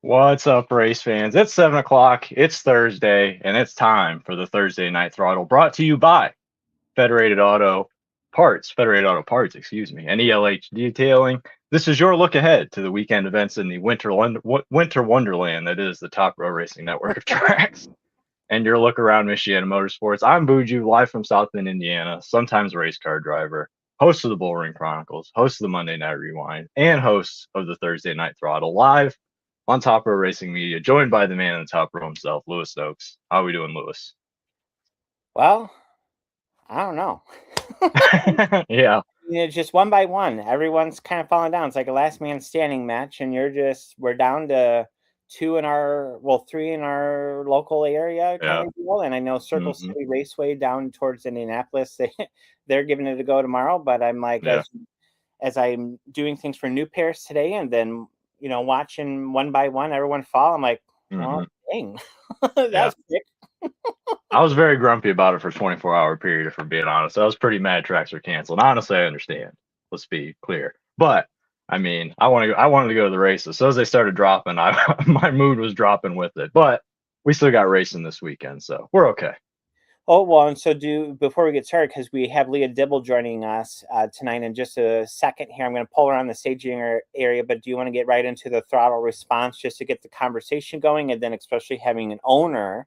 What's up, race fans? It's 7 o'clock. It's Thursday, and it's time for the Thursday Night Throttle, brought to you by Federated Auto Parts, and ELH Detailing. This is your look ahead to the weekend events in the winter wonderland that is the Top Row Racing network of tracks, and your look around Michiana Motorsports. I'm Buju, live from South Bend, Indiana, sometimes race car driver, host of the Bullring Chronicles, host of the Monday Night Rewind, and host of the Thursday Night Throttle, live on Top Row Racing Media, joined by the man in the top row himself, Lewis Stokes. How are we doing, Lewis? Well, I don't know. Yeah. It's just one by one. Everyone's kind of falling down. It's like a last man standing match, and we're down to three in our local area kind of deal. And I know Circle City Raceway down towards Indianapolis, they're giving it a go tomorrow. But I'm like, as I'm doing things for New Paris today, and then watching one by one everyone fall, I'm like, well, dang, that's quick. I was very grumpy about it for a 24-hour period, if we're being honest. I was pretty mad tracks were canceled. Honestly, I understand. Let's be clear. But I mean, I wanted to go to the races. So as they started dropping, my mood was dropping with it. But we still got racing this weekend, so we're okay. Oh, well, and so before we get started, because we have Leah Dibble joining us tonight in just a second here. I'm going to pull her on the staging area, but do you want to get right into the throttle response just to get the conversation going, and then especially having an owner,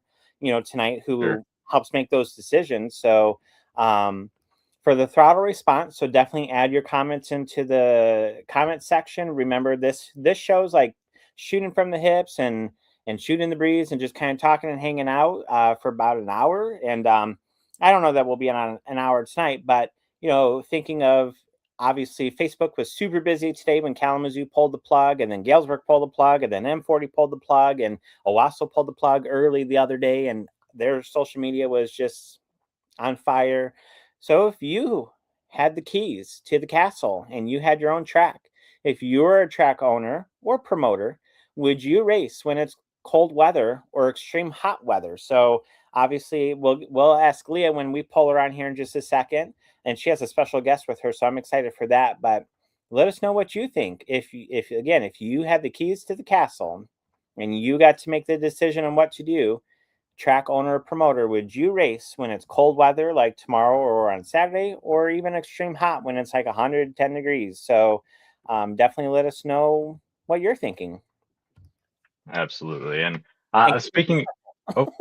tonight who helps make those decisions. So for the throttle response, so definitely add your comments into the comment section. Remember, this show's like shooting from the hips and shooting the breeze and just kind of talking and hanging out for about an hour. And I don't know that we'll be on an hour tonight, but, thinking of, obviously, Facebook was super busy today when Kalamazoo pulled the plug, and then Galesburg pulled the plug, and then M40 pulled the plug, and Owasso pulled the plug early the other day, and their social media was just on fire. So if you had the keys to the castle and you had your own track, if you're a track owner or promoter, would you race when it's cold weather or extreme hot weather? So obviously we'll ask Leah when we pull her on here in just a second, and she has a special guest with her, so I'm excited for that. But let us know what you think. If you had the keys to the castle and you got to make the decision on what to do, track owner or promoter, would you race when it's cold weather like tomorrow or on Saturday, or even extreme hot when it's like 110 degrees? So definitely let us know what you're thinking. Absolutely. And speaking, go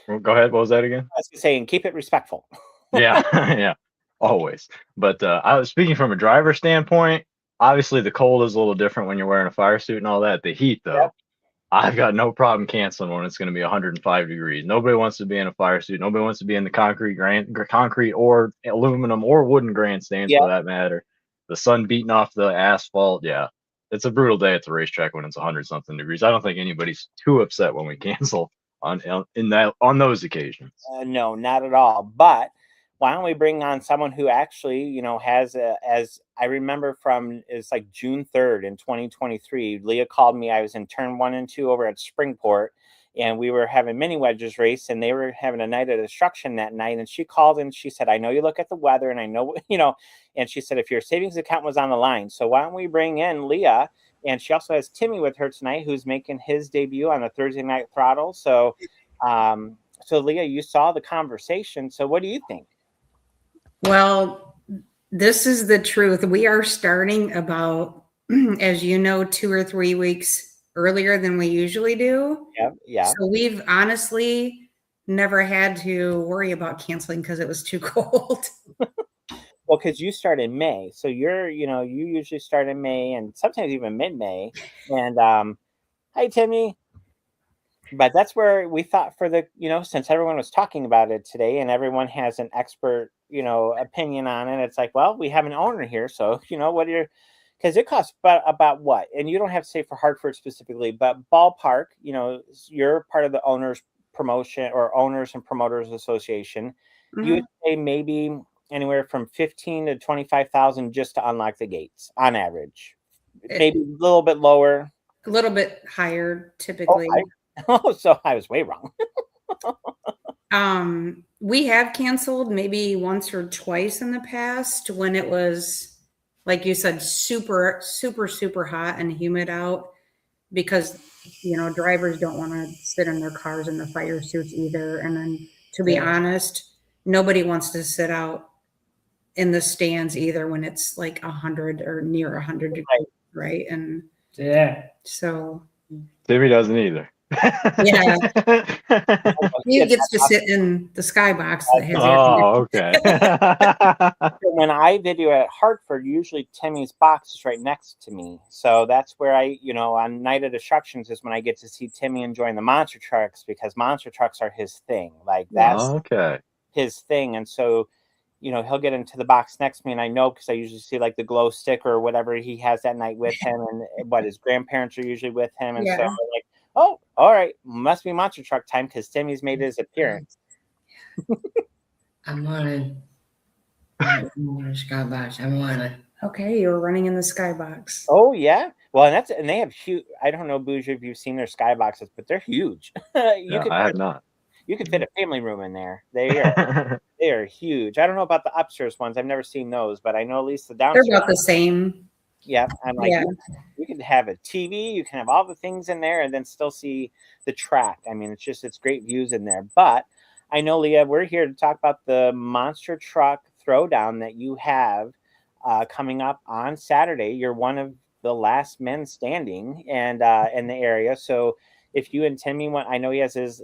ahead. What was that again? I was saying, keep it respectful. Yeah, yeah, always. But I was speaking from a driver standpoint. Obviously, the cold is a little different when you're wearing a fire suit and all that. The heat, though, I've got no problem canceling when it's going to be 105 degrees. Nobody wants to be in a fire suit. Nobody wants to be in the concrete or aluminum or wooden grandstands for that matter. The sun beating off the asphalt. Yeah, it's a brutal day at the racetrack when it's 100-something degrees. I don't think anybody's too upset when we cancel on those occasions. No, not at all. But why don't we bring on someone who actually, has as I remember from, it's like June 3rd in 2023. Leah called me. I was in turn 1 and 2 over at Springport, and we were having mini wedges race, and they were having a night of destruction that night. And she called and she said, I know you look at the weather, and I know, and she said, if your savings account was on the line. So why don't we bring in Leah? And she also has Timmy with her tonight, who's making his debut on the Thursday Night Throttle. So, so Leah, you saw the conversation. So what do you think? Well, this is the truth. We are starting about, as you know, 2 or 3 weeks earlier than we usually do. Yeah. So we've honestly never had to worry about canceling because it was too cold. Well, because you start in May. So you usually start in May and sometimes even mid-May. And hi, Timmy. But that's where we thought for the, since everyone was talking about it today and everyone has an expert, opinion on it, it's like, well, we have an owner here. So, because it costs about what? And you don't have to say for Hartford specifically, but ballpark, you're part of the owners promotion or owners and promoters association. Mm-hmm. You would say maybe anywhere from 15 to 25,000 just to unlock the gates on average. Maybe a little bit lower. A little bit higher typically. Oh, so I was way wrong. We have canceled maybe once or twice in the past when it was, like you said, super, super, super hot and humid out. because, drivers don't want to sit in their cars in the fire suits either. And then, to be honest, nobody wants to sit out in the stands either when it's like 100 or near 100 degrees, right? And so Timmy doesn't either. Yeah. He gets to sit in the skybox that has air okay. When I video at Hartford, usually Timmy's box is right next to me. So that's where on Night of Destructions is when I get to see Timmy enjoying the monster trucks, because monster trucks are his thing. Like, that's his thing. And so, he'll get into the box next to me, and I know because I usually see like the glow stick or whatever he has that night with him, and what his grandparents are usually with him. And so I'm like, oh, all right, must be monster truck time because Timmy's made his appearance. I'm running. I'm running skybox. I'm running. Okay, you're running in the skybox. Oh yeah, well, and they have huge. I don't know, Bougie, if you've seen their skyboxes, but they're huge. I have not. You could fit a family room in there. They are huge. I don't know about the upstairs ones. I've never seen those, but I know at least the downstairs. They're about the same. Yeah, I'm like, you can have a TV, you can have all the things in there, and then still see the track. I mean, it's great views in there. But I know, Leah, we're here to talk about the Monster Truck Throwdown that you have coming up on Saturday. You're one of the last men standing and in the area. So if you and Timmy want, I know he has his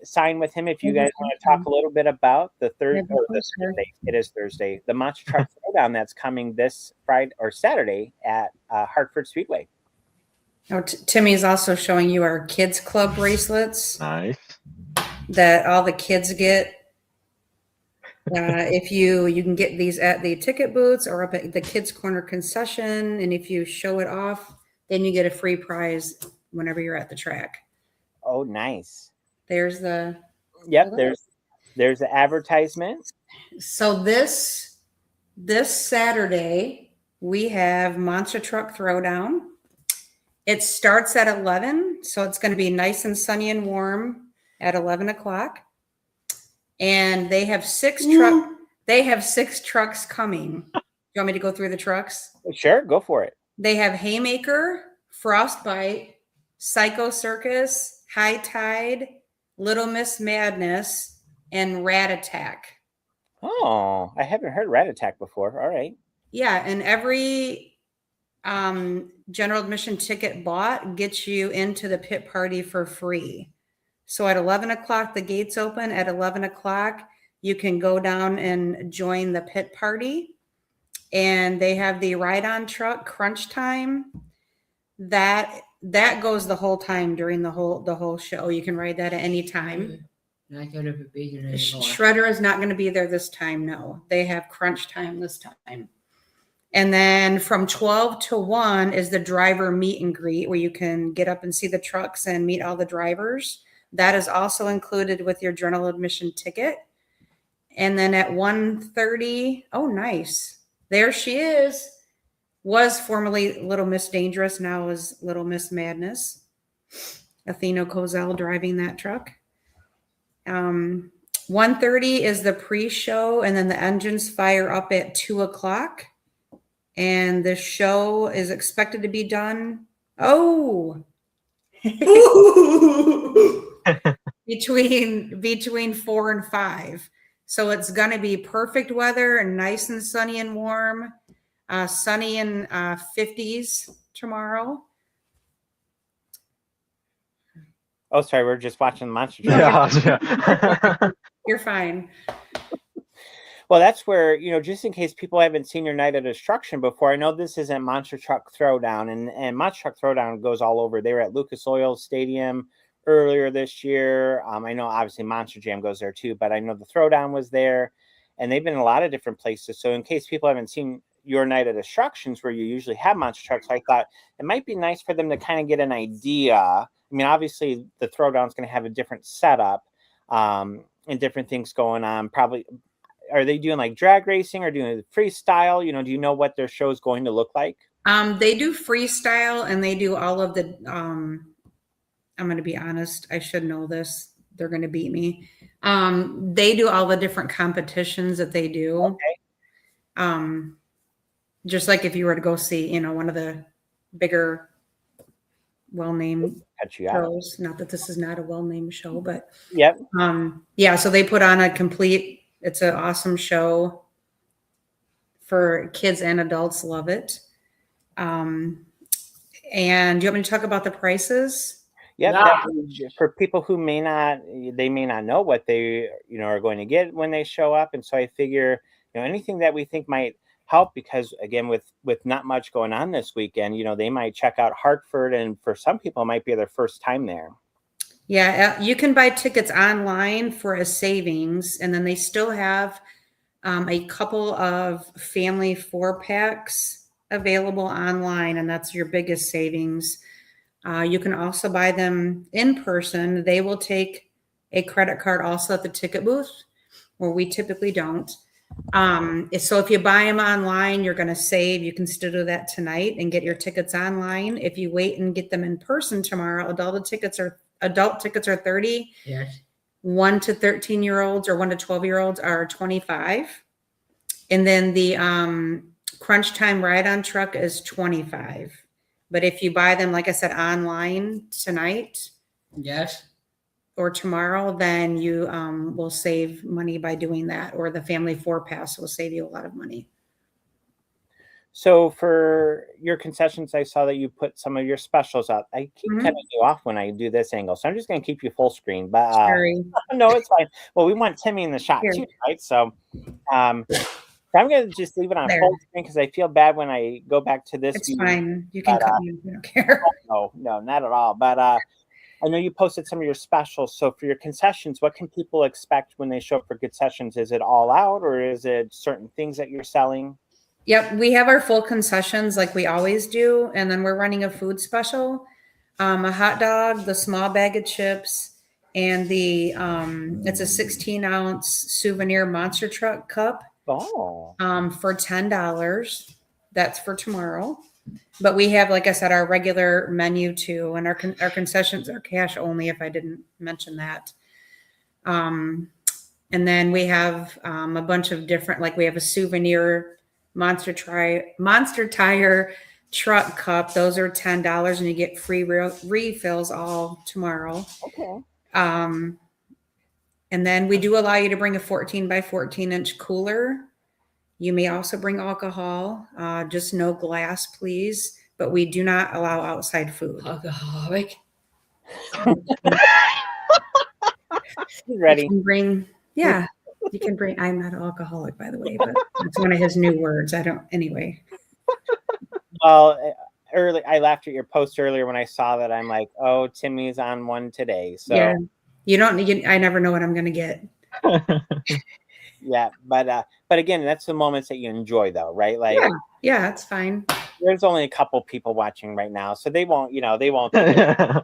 sign with him. If you guys want to talk a little bit about the Thursday, it is Thursday, the Monster Truck Throwdown that's coming this Friday or Saturday at Hartford Speedway. Oh, Timmy's also showing you our kids club bracelets. Nice. That all the kids get. If you can get these at the ticket booths or up at the Kids Corner concession, and if you show it off, then you get a free prize whenever you're at the track. Oh, nice. There's the there's the advertisement. So this Saturday we have Monster Truck Throwdown. It starts at 11, so it's going to be nice and sunny and warm at 11 o'clock. And they have six trucks coming. You want me to go through the trucks? Sure, go for it. They have Haymaker, Frostbite, Psycho Circus, High Tide, Little Miss Madness, and Rat Attack. Oh, I haven't heard Rat Attack before. All right. Yeah, and every general admission ticket bought gets you into the pit party for free. So at 11 o'clock, the gates open. At 11 o'clock, you can go down and join the pit party. And they have the ride-on truck crunch time. That goes the whole time during the whole show. You can ride that at any time. Not going to be there anymore. Shredder is not going to be there this time. No, they have crunch time this time. And then from 12 to 1 is the driver meet and greet, where you can get up and see the trucks and meet all the drivers. That is also included with your general admission ticket. And then at 1:30, oh, nice. There she is. Was formerly Little Miss Dangerous, now is Little Miss Madness. Athena Kozel driving that truck. 1:30 is the pre-show, and then the engines fire up at 2 o'clock. And the show is expected to be done. Oh, between 4 and 5. So it's going to be perfect weather and nice and sunny and warm. Sunny in 50s tomorrow. Oh, sorry, we're just watching the Monster Truck. Yeah. You're fine. Well, that's where, just in case people haven't seen your Night of Destruction before, I know this isn't Monster Truck Throwdown, and Monster Truck Throwdown goes all over. They were at Lucas Oil Stadium earlier this year. I know obviously Monster Jam goes there too, but I know the Throwdown was there, and they've been in a lot of different places. So in case people haven't seen your Night of Destructions, where you usually have monster trucks, I thought it might be nice for them to kind of get an idea. I mean, obviously the Throwdown is going to have a different setup and different things going on. Probably, are they doing like drag racing or doing freestyle? Do you know what their show is going to look like? They do freestyle, and they do all of the, I'm going to be honest, I should know this. They're going to beat me. They do all the different competitions that they do. Okay. Just like if you were to go see, one of the bigger well-named Cut you out. shows. Not that this is not a well-named show, but Yep. yeah, so they put on it's an awesome show for kids and adults. Love it. And do you want me to talk about the prices? Yep. Yeah. For people who may not know what they are going to get when they show up, and so I figure anything that we think might help, because again, with not much going on this weekend, they might check out Hartford, and for some people it might be their first time there. Yeah, you can buy tickets online for a savings, and then they still have a couple of family 4-packs available online, and that's your biggest savings. You can also buy them in person. They will take a credit card also at the ticket booth, where we typically don't. So if you buy them online, you're going to save. You can still do that tonight and get your tickets online. If you wait and get them in person tomorrow, adult tickets are $30. Yes. 1 to 13-year-olds or 1 to 12-year-olds are $25. And then the Crunch Time Ride-On Truck is $25. But if you buy them, like I said, online tonight Yes. or tomorrow, then you will save money by doing that, or the family 4-pass will save you a lot of money. So for your concessions, I saw that you put some of your specials out. I keep cutting you off when I do this angle, so I'm just going to keep you full screen. But Sorry. no, it's fine. Well, we want Timmy in the shot too, right? So I'm going to just leave it on full screen because I feel bad when I go back to this. It's fine. You can cut me if you don't care. No, not at all. But I know you posted some of your specials. So for your concessions, what can people expect when they show up for concessions? Is it all out, or is it certain things that you're selling? Yep, we have our full concessions like we always do, and then we're running a food special, a hot dog, the small bag of chips, and the it's a 16-ounce souvenir Monster Truck cup for $10. That's for tomorrow. But we have, like I said, our regular menu too, and our concessions are cash only, if I didn't mention that. And then we have a bunch of different, like we have a souvenir Monster Tire truck cup. Those are $10, and you get free refills all tomorrow. Okay. And then we do allow you to bring a 14 by 14 inch cooler. You may also bring alcohol, just no glass, please. But we do not allow outside food. Alcoholic. Ready? You can bring. I'm not an alcoholic, by the way, but it's one of his new words. Anyway. Well, I laughed at your post earlier when I saw that. I'm like, oh, Timmy's on one today. So yeah, I never know what I'm going to get. Yeah, but again, that's the moments that you enjoy, though, right? Like, yeah, it's fine. There's only a couple people watching right now, so they won't think or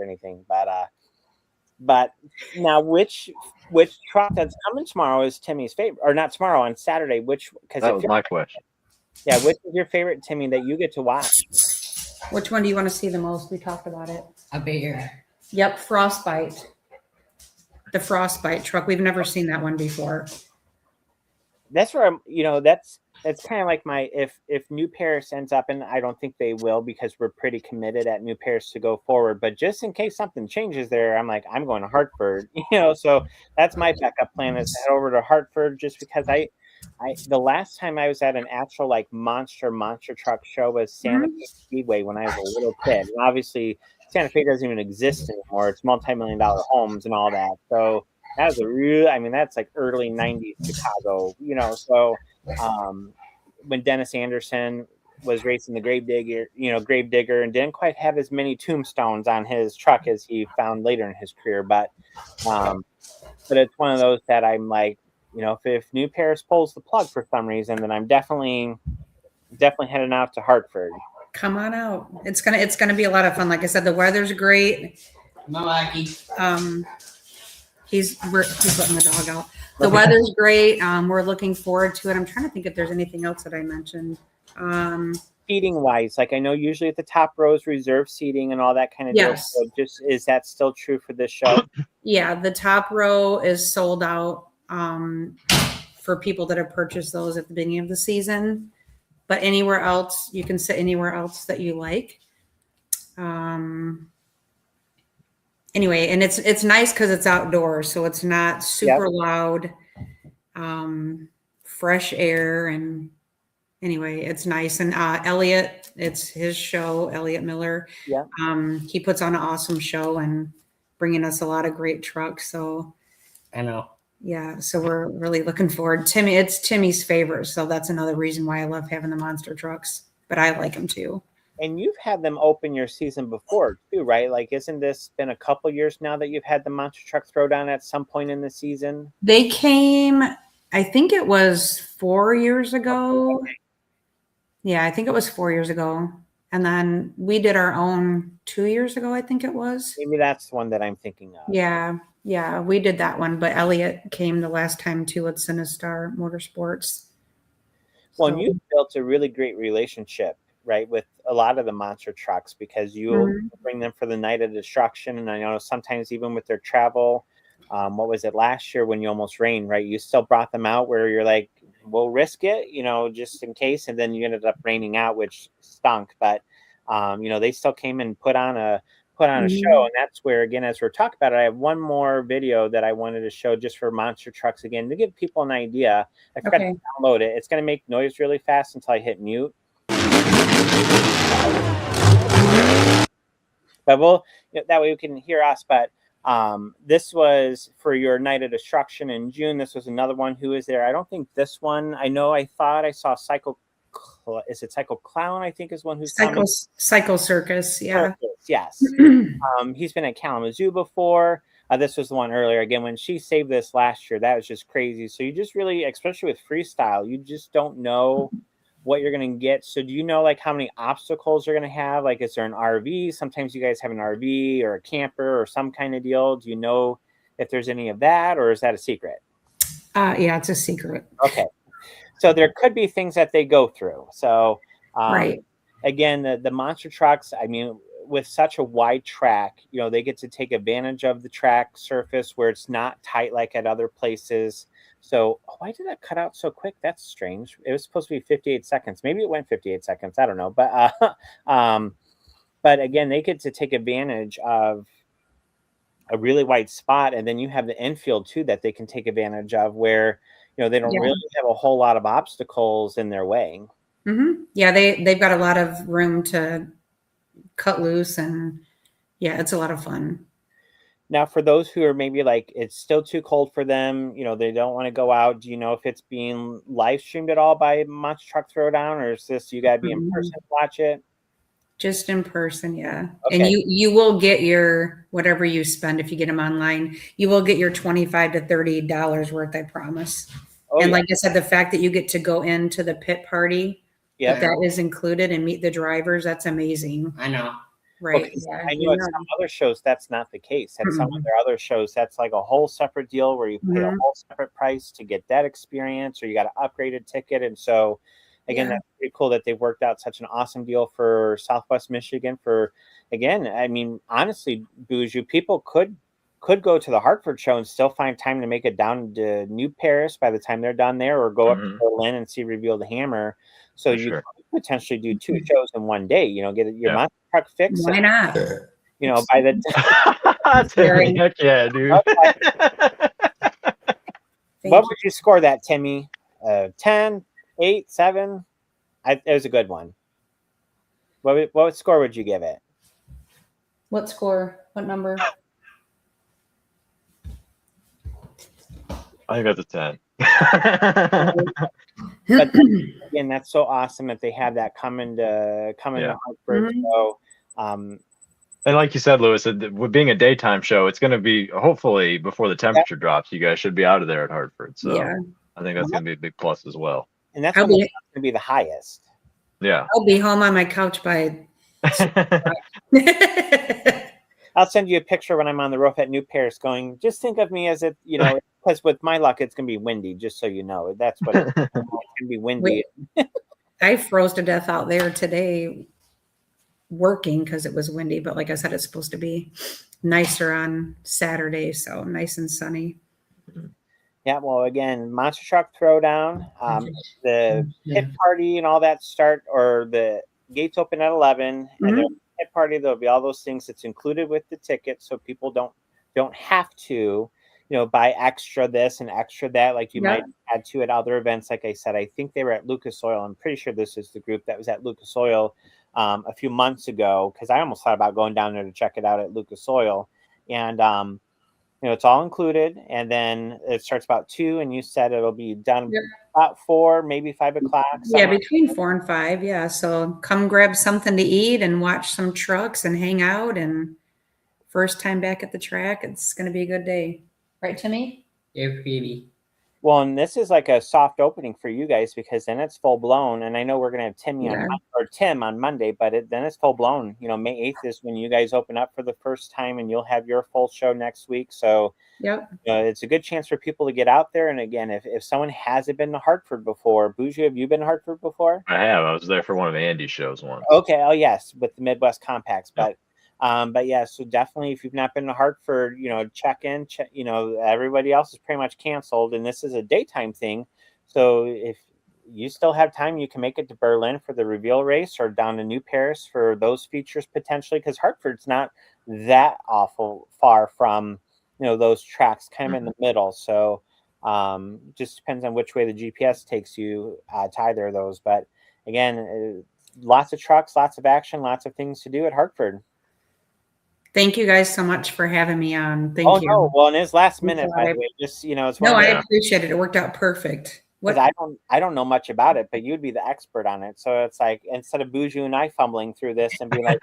anything. But now, which truck that's coming tomorrow is Timmy's favorite, or not tomorrow, on Saturday? That was my question. Yeah, which is your favorite, Timmy, that you get to watch? Which one do you want to see the most? We talked about it. A beer. Yep, Frostbite. The Frostbite truck. We've never seen that one before. That's where that's kind of like if New Paris ends up, and I don't think they will because we're pretty committed at New Paris to go forward. But just in case something changes there, I'm going to Hartford. So that's my backup plan is to head over to Hartford, just because the last time I was at an actual monster truck show was Santa Fe Speedway when I was a little kid. And obviously Santa Fe doesn't even exist anymore. It's multi-million-dollar homes and all that. So that was that's like early 90s Chicago, so when Dennis Anderson was racing the Gravedigger and didn't quite have as many tombstones on his truck as he found later in his career. But it's one of those that I'm like, if New Paris pulls the plug for some reason, then I'm definitely heading out to Hartford. Come on out. It's gonna be a lot of fun. Like I said, the weather's great. He's letting the dog out. The weather's great. We're looking forward to it. I'm trying to think if there's anything else that I mentioned. Seating wise, I know usually at the top rows reserve seating and all that kind of yes. deal. So is that still true for this show? Yeah, the top row is sold out for people that have purchased those at the beginning of the season. But anywhere else, you can sit anywhere else that you like. Anyway, and it's nice because it's outdoors, so it's not super loud. Fresh air, and anyway, it's nice. And Elliot, it's his show, Elliot Miller. Yeah. He puts on an awesome show and bringing us a lot of great trucks. So I know. yeah, so we're really looking forward. It's Timmy's favorite, so that's another reason why I love having the monster trucks. But I like them too. And you've had them open your season before too, right? Like, isn't this been a couple years now that you've had the Monster Truck Throwdown at some point in the season? They came, I think it was 4 years ago. Okay. Yeah, I think it was 4 years ago. And then we did our own 2 years ago, I think it was. Maybe that's the one that I'm thinking of. Yeah, we did that one. But Elliot came the last time too with Sinistar Motorsports. Well, So- and you've built a really great relationship, right, with a lot of the monster trucks, because you'll bring them for the night of destruction. And I know sometimes even with their travel, what was it last year when you almost rained, right? You still brought them out where you're like, we'll risk it, just in case. And then you ended up raining out, which stunk. But, they still came and put on a show. And that's where, again, as we're talking about it, I have one more video that I wanted to show just for monster trucks, again, to give people an idea. I forgot to download it. It's going to make noise really fast until I hit mute. But that way you can hear us. But this was for your night of destruction in June. This was another one. Who is there? I don't think this one. I thought I saw Psycho. Is it Psycho Clown? I think is one who's Psycho Circus. Yeah. Circus, yes. He's been at Kalamazoo before. This was the one earlier. Again, when she saved this last year, that was just crazy. So you just really, especially with freestyle, you just don't know what you're going to get. So do you know like how many obstacles you're going to have? Like, is there an RV? Sometimes you guys have an RV or a camper or some kind of deal. Do you know if there's any of that, or is that a secret? Yeah, it's a secret. Okay. So there could be things that they go through. So right. Again, the monster trucks, I mean, with such a wide track, they get to take advantage of the track surface where it's not tight like at other places. So why did that cut out so quick? That's strange. It was supposed to be 58 seconds. Maybe it went 58 seconds. I don't know. But again, they get to take advantage of a really wide spot. And then you have the infield too that they can take advantage of where, they don't really have a whole lot of obstacles in their way. Mm-hmm. Yeah, they've got a lot of room to cut loose, and yeah, it's a lot of fun. Now, for those who are maybe like, it's still too cold for them, they don't want to go out. Do you know if it's being live streamed at all by Monster Truck Throwdown, or is this you got to be in person to watch it? Just in person, yeah. Okay. And you will get your whatever you spend if you get them online. You will get your $25 to $30 worth, I promise. And like I said, the fact that you get to go into the pit party, that is included, and meet the drivers, that's amazing. I know. Right. Okay. Yeah, I know at some other shows that's not the case. At some of their other shows, that's like a whole separate deal where you pay a whole separate price to get that experience, or you got an upgraded ticket. And so, again, that's pretty cool that they've worked out such an awesome deal for Southwest Michigan. For, again, I mean, honestly, Boozoo, people could go to the Hartford show and still find time to make it down to New Paris by the time they're done there, or go up to Berlin and see Reveal the Hammer. So you could potentially do 2 shows in one day, get your monster truck fix. Why not? By the time. Heck yeah, dude. What would you score that, Timmy? 10, 8, 7? It was a good one. What score would you give it? What score? What number? I got the 10. But again, that's so awesome that they have that coming to Hartford. So, and like you said, Lewis, with being a daytime show, it's going to be hopefully before the temperature drops. You guys should be out of there at Hartford. So I think that's going to be a big plus as well. And that's going to be the highest. Yeah, I'll be home on my couch by. I'll send you a picture when I'm on the roof at New Paris going, just think of me as if, because with my luck, it's going to be windy, just so you know. That's what it's going to be windy. I froze to death out there today working because it was windy. But like I said, it's supposed to be nicer on Saturday. So nice and sunny. Yeah, well, again, Monster Truck Throwdown, the pit party and all that start, or the gates open at 11, and the pit party. There'll be all those things that's included with the ticket, so people don't have to, buy extra this and extra that like you might add to at other events. Like I said, I think they were at Lucas Oil. I'm pretty sure this is the group that was at Lucas Oil a few months ago, because I almost thought about going down there to check it out at Lucas Oil. And it's all included, and then it starts about 2, and you said it'll be done about 4, maybe 5 o'clock. Yeah, between 4 and 5. Yeah, so come grab something to eat and watch some trucks and hang out. And first time back at the track, it's going to be a good day, right, Timmy? You're pretty. Well, and this is like a soft opening for you guys, because then it's full blown. And I know we're going to have Tim on Monday, but then it's full blown. May 8th is when you guys open up for the first time, and you'll have your full show next week. So it's a good chance for people to get out there. And again, if someone hasn't been to Hartford before, Bougie, have you been to Hartford before? I have. I was there for one of Andy's shows once. Okay. Oh, yes, with the Midwest Compacts. But yeah, so definitely, if you've not been to Hartford, check in. Everybody else is pretty much canceled, and this is a daytime thing. So if you still have time, you can make it to Berlin for the reveal race, or down to New Paris for those features potentially, because Hartford's not that awful far from those tracks, kind of in the middle. So just depends on which way the GPS takes you to either of those. But again, lots of trucks, lots of action, lots of things to do at Hartford. Thank you guys so much for having me on. Thank you. No. Well, and it's last minute, by the way. Just it's I appreciate it. It worked out perfect. Because I don't know much about it, but you'd be the expert on it. So it's like, instead of Boujou and I fumbling through this and be like,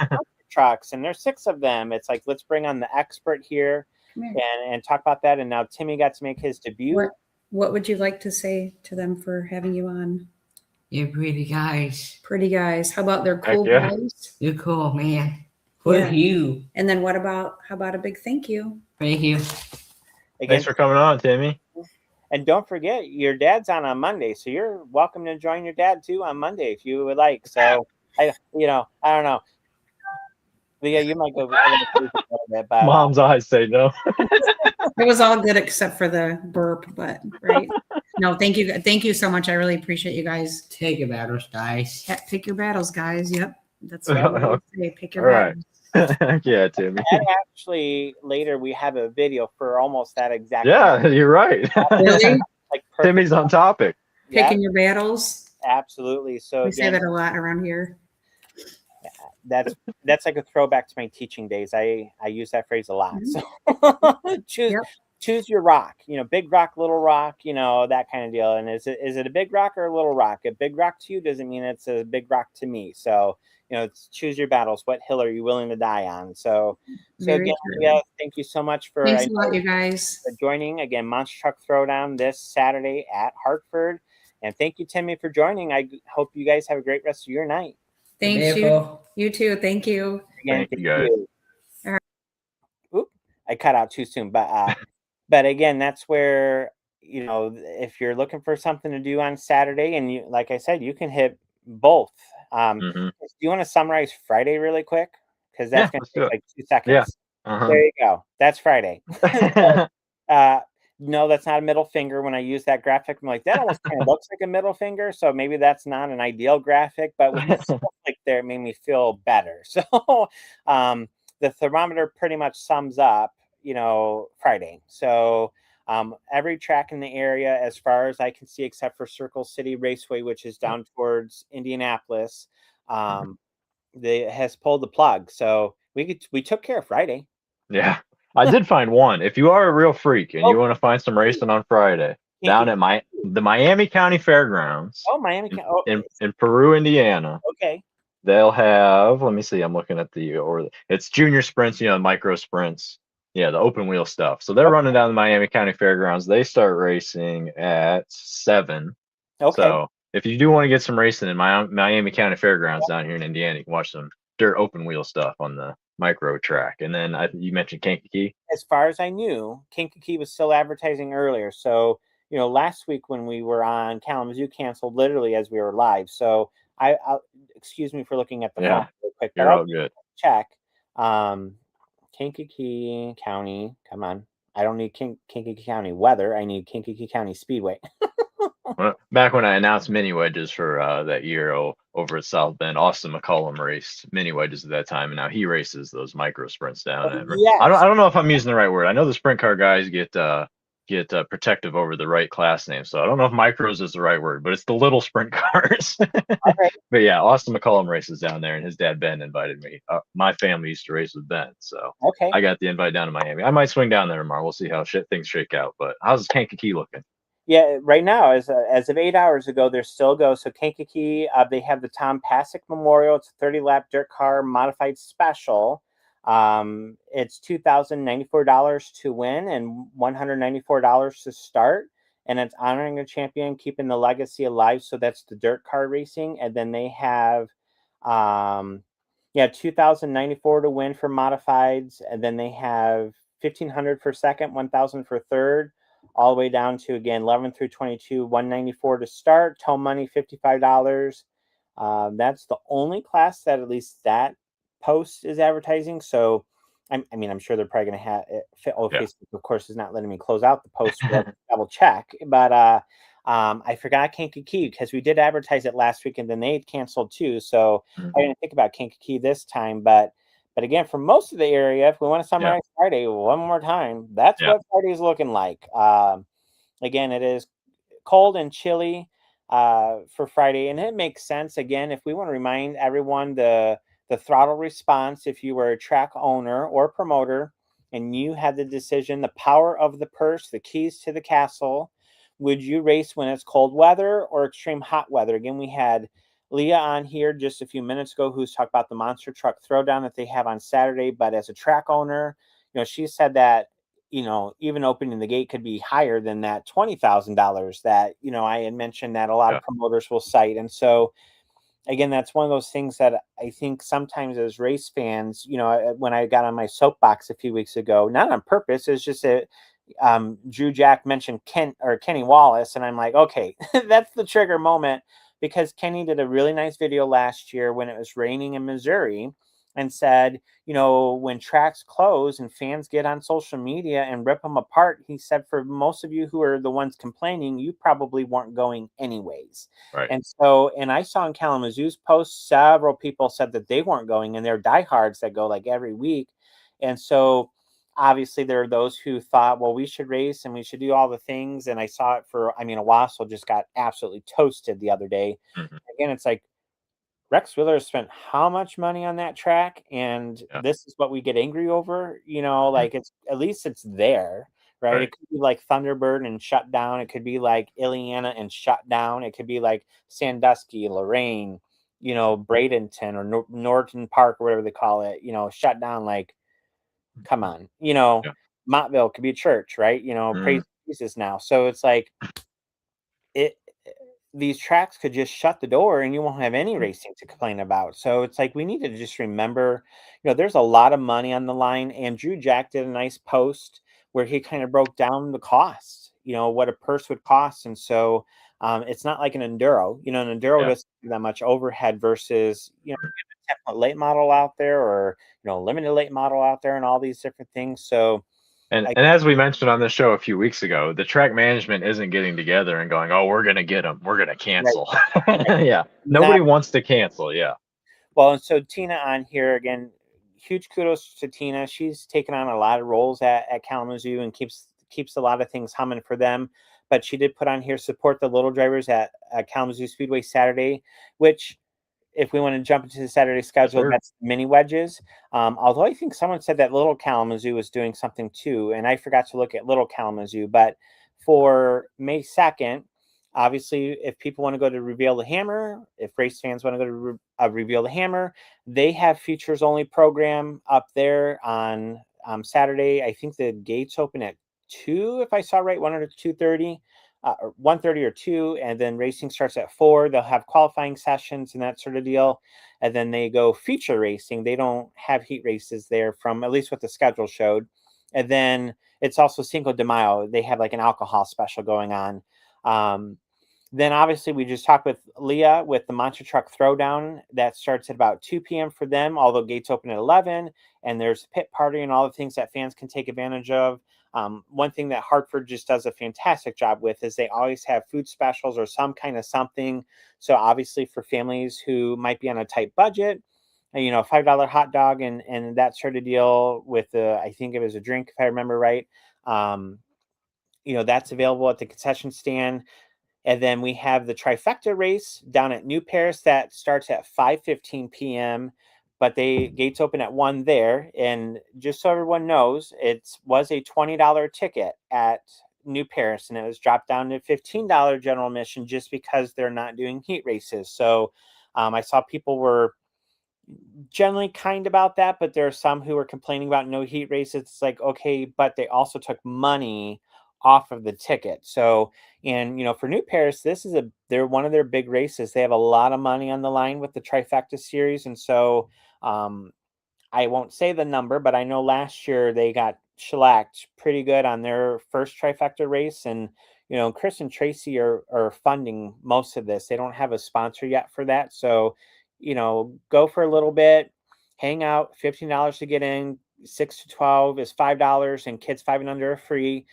trucks, and there's 6 of them, it's like, let's bring on the expert here and talk about that. And now Timmy got to make his debut. What would you like to say to them for having you on? You're pretty guys. Pretty guys. How about their cool boys? You're cool, man. With you. And then how about a big thank you? Thank you. Again, thanks for coming on, Timmy. And don't forget, your dad's on Monday, so you're welcome to join your dad too on Monday if you would like. So I don't know. Leah, you might go a little bit, but Mom's eyes say no. It was all good except for the burp, but right. No, thank you so much. I really appreciate you guys. Take your battles, guys. Pick your battles, guys. Yep, that's what I would say. Pick your battles. Yeah, Timmy. And actually, later we have a video for almost that exact. Yeah, you're right. Really? Timmy's on topic. Picking your battles. Absolutely. So we say that a lot around here. That's like a throwback to my teaching days. I use that phrase a lot. So choose your rock. Big rock, little rock. That kind of deal. And is it a big rock or a little rock? A big rock to you doesn't mean it's a big rock to me. So it's choose your battles. What hill are you willing to die on? So again, thank you so much for thanks a lot, you guys, for joining. Again, Monster Truck Throwdown this Saturday at Hartford. And thank you, Timmy, for joining. I hope you guys have a great rest of your night. Thank you. You too. Thank you. Again, thank you, guys. All right. Oop, I cut out too soon, but again, that's where if you're looking for something to do on Saturday, and you, like I said, you can hit both. Do you want to summarize Friday really quick? Because that's going to take like 2 seconds. Yeah. There you go. That's Friday. No, that's not a middle finger. When I use that graphic, I'm like, that almost kind of looks like a middle finger. So maybe that's not an ideal graphic, but with the stuff like there, it made me feel better. So the thermometer pretty much sums up, Friday. So every track in the area, as far as I can see, except for Circle City Raceway, which is down towards Indianapolis, has pulled the plug. So we took care of Friday. Yeah. I did find one. If you are a real freak and you want to find some racing on Friday, down at the Miami County Fairgrounds. Oh, Miami County. In Peru, Indiana. Okay. They'll have, let me see, I'm looking at it's junior sprints, micro sprints. Yeah, the open wheel stuff. So they're running down the Miami County Fairgrounds. They start racing at 7. Okay. So if you do want to get some racing in Miami County Fairgrounds down here in Indiana, you can watch some dirt open wheel stuff on the micro track. And then you mentioned Kankakee. As far as I knew, Kankakee was still advertising earlier. So, last week when we were on, Kalamazoo canceled literally as we were live. So I'll excuse me for looking at the phone real quick. You're all good. Check. Kankakee County. Come on. I don't need Kankakee County weather. I need Kankakee County Speedway. back when I announced mini wedges for that year over at South Bend, Austin McCullum raced mini wedges at that time, and now he races those micro sprints down. Yes. I don't know if I'm using the right word. I know the sprint car guys get protective over the right class name, so I don't know if micros is the right word, but it's the little sprint cars. Okay. But yeah, Austin McCullum races down there, and his dad Ben invited me. My family used to race with Ben, so Okay. I got the invite down to Miami. I might swing down there tomorrow. We'll see how things shake out. But how's Kankakee looking? Yeah, right now, as of 8 hours ago, there still goes. So Kankakee, they have the Tom Pasick Memorial. It's a 30-lap dirt car modified special. It's $2,094 to win and $194 to start. And it's honoring a champion, keeping the legacy alive. So that's the dirt car racing. And then they have, $2,094 to win for modifieds. And then they have $1,500 for second, $1,000 for third, all the way down to, again, 11 through 22, $194 to start, tow money, $55. That's the only class that at least that post is advertising. So, I'm sure they're probably going to have it. Facebook, of course, is not letting me close out the post. Double check. But I forgot Kankakee because we did advertise it last week and then they canceled too. So I didn't think about Kankakee this time. But again, for most of the area, if we want to summarize Friday one more time, that's what Friday is looking like. Again, it is cold and chilly for Friday, and it makes sense. Again, if we want to remind everyone the throttle response, if you were a track owner or promoter and you had the decision, the power of the purse, the keys to the castle, would you race when it's cold weather or extreme hot weather? Again, we had Leah on here just a few minutes ago who's talked about the Monster Truck Throwdown that they have on Saturday. But as a track owner, she said that, even opening the gate could be higher than that $20,000 that, I had mentioned that a lot of promoters will cite. And so, again, that's one of those things that I think sometimes as race fans, when I got on my soapbox a few weeks ago, not on purpose, it's just that Drew Jack mentioned Kenny Wallace. And I'm like, okay, that's the trigger moment. Because Kenny did a really nice video last year when it was raining in Missouri and said, when tracks close and fans get on social media and rip them apart, he said, for most of you who are the ones complaining, you probably weren't going anyways. Right. And so, and I saw in Kalamazoo's post, several people said that they weren't going, and they're diehards that go like every week. And so, obviously, there are those who thought, well, we should race and we should do all the things. And I saw it Owasso just got absolutely toasted the other day. Mm-hmm. Again, it's like Rex Wheeler spent how much money on that track? And this is what we get angry over, like it's at least it's there, right? It could be like Thunderbird and shut down. It could be like Ileana and shut down. It could be like Sandusky, Lorraine, Bradenton or Norton Park or whatever they call it, shut down. Like, come on, Montville could be a church, right? Praise Jesus now. So it's like these tracks could just shut the door and you won't have any racing to complain about. So it's like we need to just remember, there's a lot of money on the line. And Drew Jack did a nice post where he kind of broke down the costs, what a purse would cost. And so it's not like an enduro. An enduro doesn't do that much overhead versus a late model out there or limited late model out there and all these different things. So and as we mentioned on the show a few weeks ago, the track management isn't getting together and going, oh, we're going to get them, we're going to cancel. Right. Nobody wants to cancel. Well, and so Tina on here again, huge kudos to Tina. She's taken on a lot of roles at Kalamazoo and keeps a lot of things humming for them. But she did put on here, support the little drivers at Kalamazoo Speedway Saturday, which, if we want to jump into the Saturday schedule, that's mini wedges. Although I think someone said that Little Kalamazoo was doing something too, and I forgot to look at Little Kalamazoo. But for May 2nd, obviously, if people want to go to Reveal the Hammer, if race fans want to go to Reveal the Hammer, they have features only program up there on Saturday. I think the gates open at 2, if I saw right, 1 or 2:30. 1:30 or 2, and then racing starts at 4. They'll have qualifying sessions and that sort of deal, and then they go feature racing. They don't have heat races there, from at least what the schedule showed. And then it's also Cinco de Mayo. They have like an alcohol special going on. Then obviously we just talked with Leah with the Monster Truck Throwdown. That starts at about 2 p.m. for them, although gates open at 11, and there's pit party and all the things that fans can take advantage of. One thing that Hartford just does a fantastic job with is they always have food specials or some kind of something. So obviously for families who might be on a tight budget, $5 hot dog and that sort of deal with I think it was a drink, if I remember right. That's available at the concession stand. And then we have the Trifecta race down at New Paris that starts at 5:15 p.m. But gates open at 1 there. And just so everyone knows, it was a $20 ticket at New Paris, and it was dropped down to $15 general admission just because they're not doing heat races. So I saw people were generally kind about that, but there are some who are complaining about no heat races. It's like, okay, but they also took money off of the ticket. So, and for New Paris, they're one of their big races. They have a lot of money on the line with the Trifecta series, and so I won't say the number, but I know last year they got shellacked pretty good on their first Trifecta race, and Chris and Tracy are funding most of this. They don't have a sponsor yet for that, so go for a little bit, hang out. $15 to get in, 6 to 12 is $5, and kids 5 and under are free.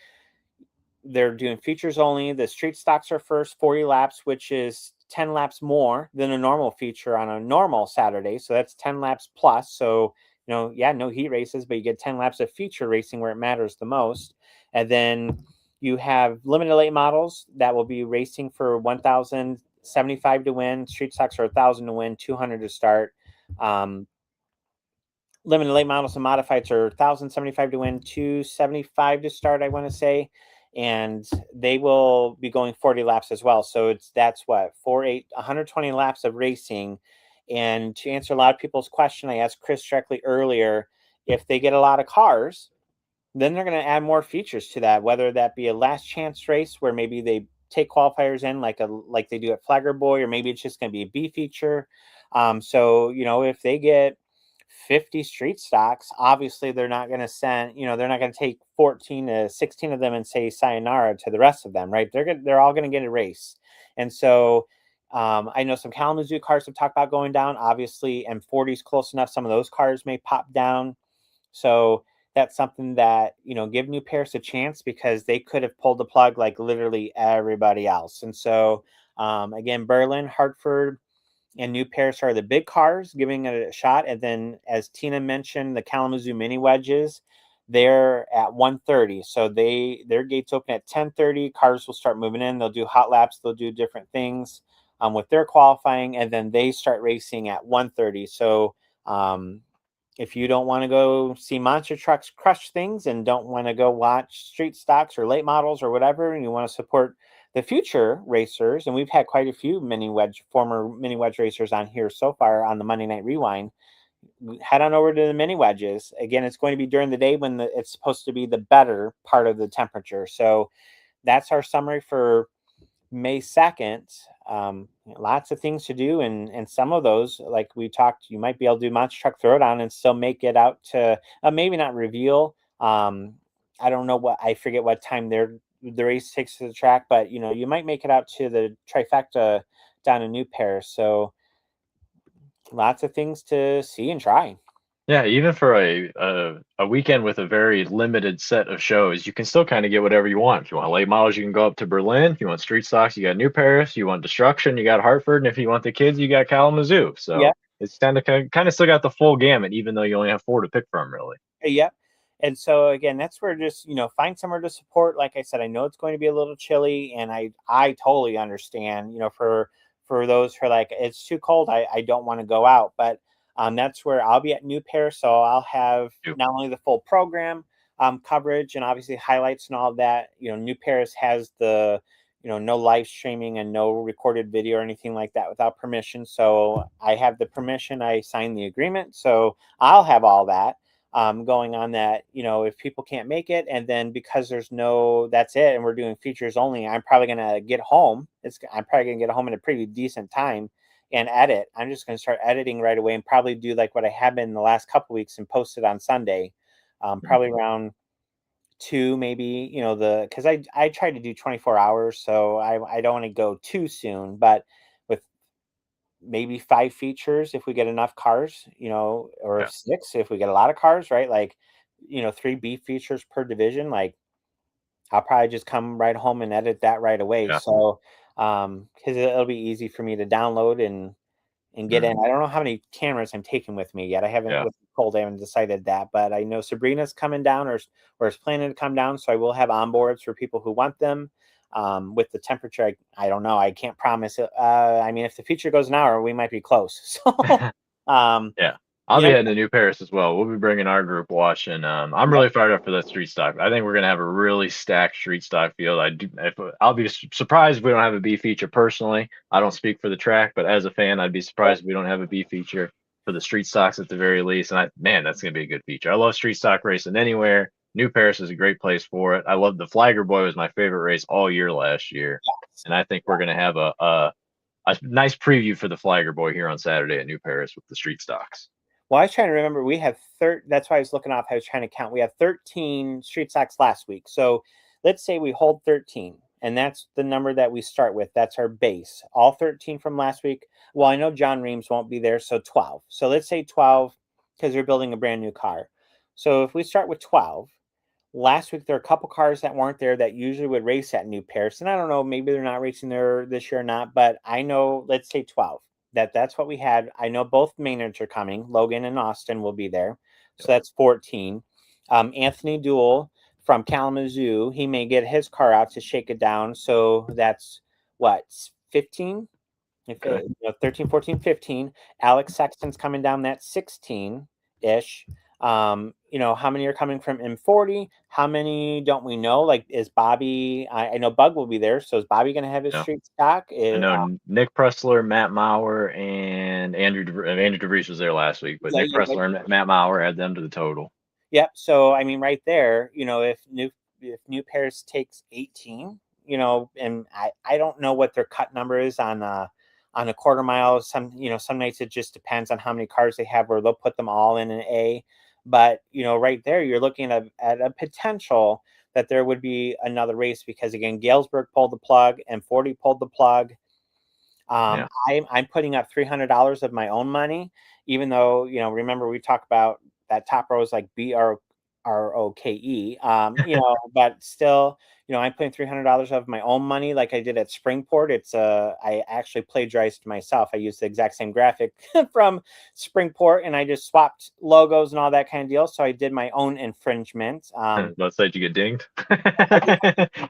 They're doing features only. The street stocks are first 40 laps, which is 10 laps more than a normal feature on a normal Saturday. So that's 10 laps plus. So, no heat races, but you get 10 laps of feature racing where it matters the most. And then you have limited late models that will be racing for 1,075 to win. Street stocks are 1,000 to win, 200 to start. Limited late models and modifieds are 1,075 to win, 275 to start, I want to say. And they will be going 40 laps as well. So that's 120 laps of racing. And to answer a lot of people's question, I asked Chris directly earlier, if they get a lot of cars, then they're going to add more features to that, whether that be a last chance race where maybe they take qualifiers in like they do at Flagger Boy, or maybe it's just going to be a B feature. So if they get 50 street stocks, obviously they're not going to take 14 to 16 of them and say sayonara to the rest of them, right? They're all going to get a race. And so I know some Kalamazoo cars have talked about going down. Obviously M40 is close enough. Some of those cars may pop down. So that's something that, give New Paris a chance, because they could have pulled the plug like literally everybody else. And so again, Berlin, Hartford, and New Paris are the big cars giving it a shot. And then, as Tina mentioned, the Kalamazoo mini wedges, they're at 1:30. So their gates open at 10:30. Cars will start moving in. They'll do hot laps. They'll do different things with their qualifying, and then they start racing at 1:30. So if you don't want to go see monster trucks crush things and don't want to go watch street stocks or late models or whatever, and you want to support the future racers, and we've had quite a few former mini wedge racers on here so far on the Monday Night Rewind, head on over to the mini wedges. Again, it's going to be during the day when it's supposed to be the better part of the temperature. So that's our summary for May 2nd. Lots of things to do, and some of those, like we talked, you might be able to do Monster Truck Throwdown and still make it out to maybe not reveal. I don't know I forget what time the race takes to the track, but you might make it out to the Trifecta down in New Paris. So lots of things to see and try. Yeah, even for a weekend with a very limited set of shows, you can still kind of get whatever you want. If you want late models, you can go up to Berlin. If you want street stocks, you got New Paris. You want destruction, you got Hartford. And if you want the kids, you got Kalamazoo. So Yeah. it's kind of still got the full gamut, even though you only have 4 to pick from, really. Yeah. And so again, that's where just find somewhere to support. Like I said, I know it's going to be a little chilly, and I totally understand. For those who are like, it's too cold, I don't want to go out, but that's where I'll be at New Paris, so I'll have not only the full program coverage and obviously highlights and all of that. New Paris has the no live streaming and no recorded video or anything like that without permission. So I have the permission. I signed the agreement, so I'll have all that going on that, if people can't make it. And then because that's it, and we're doing features only, I'm probably going to get home. I'm probably going to get home in a pretty decent time and edit. I'm just going to start editing right away and probably do like what I have been the last couple of weeks and post it on Sunday, probably around 2, maybe, because I try to do 24 hours. So I don't want to go too soon, but with maybe 5 features if we get enough cars, or 6 if we get a lot of cars, right? Like 3 B features per division. Like I'll probably just come right home and edit that right away. Yeah. So, because it'll be easy for me to download and get in. I don't know how many cameras I'm taking with me yet. I haven't with cold. I haven't decided that, but I know Sabrina's coming down or is planning to come down. So I will have onboards for people who want them. With the temperature, I don't know. I can't promise it. I mean, if the feature goes an hour, we might be close. So, Yeah. I'll be heading to New Paris as well. We'll be bringing our group watch, and I'm really fired up for that street stock. I think we're gonna have a really stacked street stock field. I'll be surprised if we don't have a B feature personally. I don't speak for the track, but as a fan, I'd be surprised if we don't have a B feature for the street stocks at the very least. And man, that's gonna be a good feature. I love street stock racing anywhere. New Paris is a great place for it. I love the Flagger Boy was my favorite race all year last year, and I think we're gonna have a nice preview for the Flagger Boy here on Saturday at New Paris with the street stocks. Well, I was trying to remember. We have that's why I was looking off. I was trying to count. We have 13 street stocks last week. So let's say we hold 13, and that's the number that we start with. That's our base. All 13 from last week. Well, I know John Reams won't be there, so 12. So let's say 12 because we're building a brand new car. So if we start with 12, last week there are a couple cars that weren't there that usually would race at New Paris, and I don't know, maybe they're not racing there this year or not. But I know, let's say 12. That's what we had. I know both Maynards are coming. Logan and Austin will be there. So that's 14. Anthony Duell from Kalamazoo, he may get his car out to shake it down. So that's what, 15? 13, 14, 15. Alex Sexton's coming down. That's 16-ish. How many are coming from M40? How many don't we know? Like, is Bobby? I know Bug will be there. So is Bobby going to have his street stock? I know Nick Pressler, Matt Maurer, and Andrew DeVries was there last week, but Nick Pressler and Matt Maurer add them to the total. Yep. So I mean, right there, if New Paris takes 18, and I don't know what their cut number is on a quarter mile. Some nights it just depends on how many cars they have, where they'll put them all in an A. But right there, you're looking at a potential that there would be another race because again, Galesburg pulled the plug and 40 pulled the plug. I'm putting up $300 of my own money, even though remember we talked about that top row is like BROKE, but still, I'm putting $300 of my own money like I did at Springport. I actually plagiarized myself. I used the exact same graphic from Springport and I just swapped logos and all that kind of deal. So I did my own infringement. Let's say you get dinged.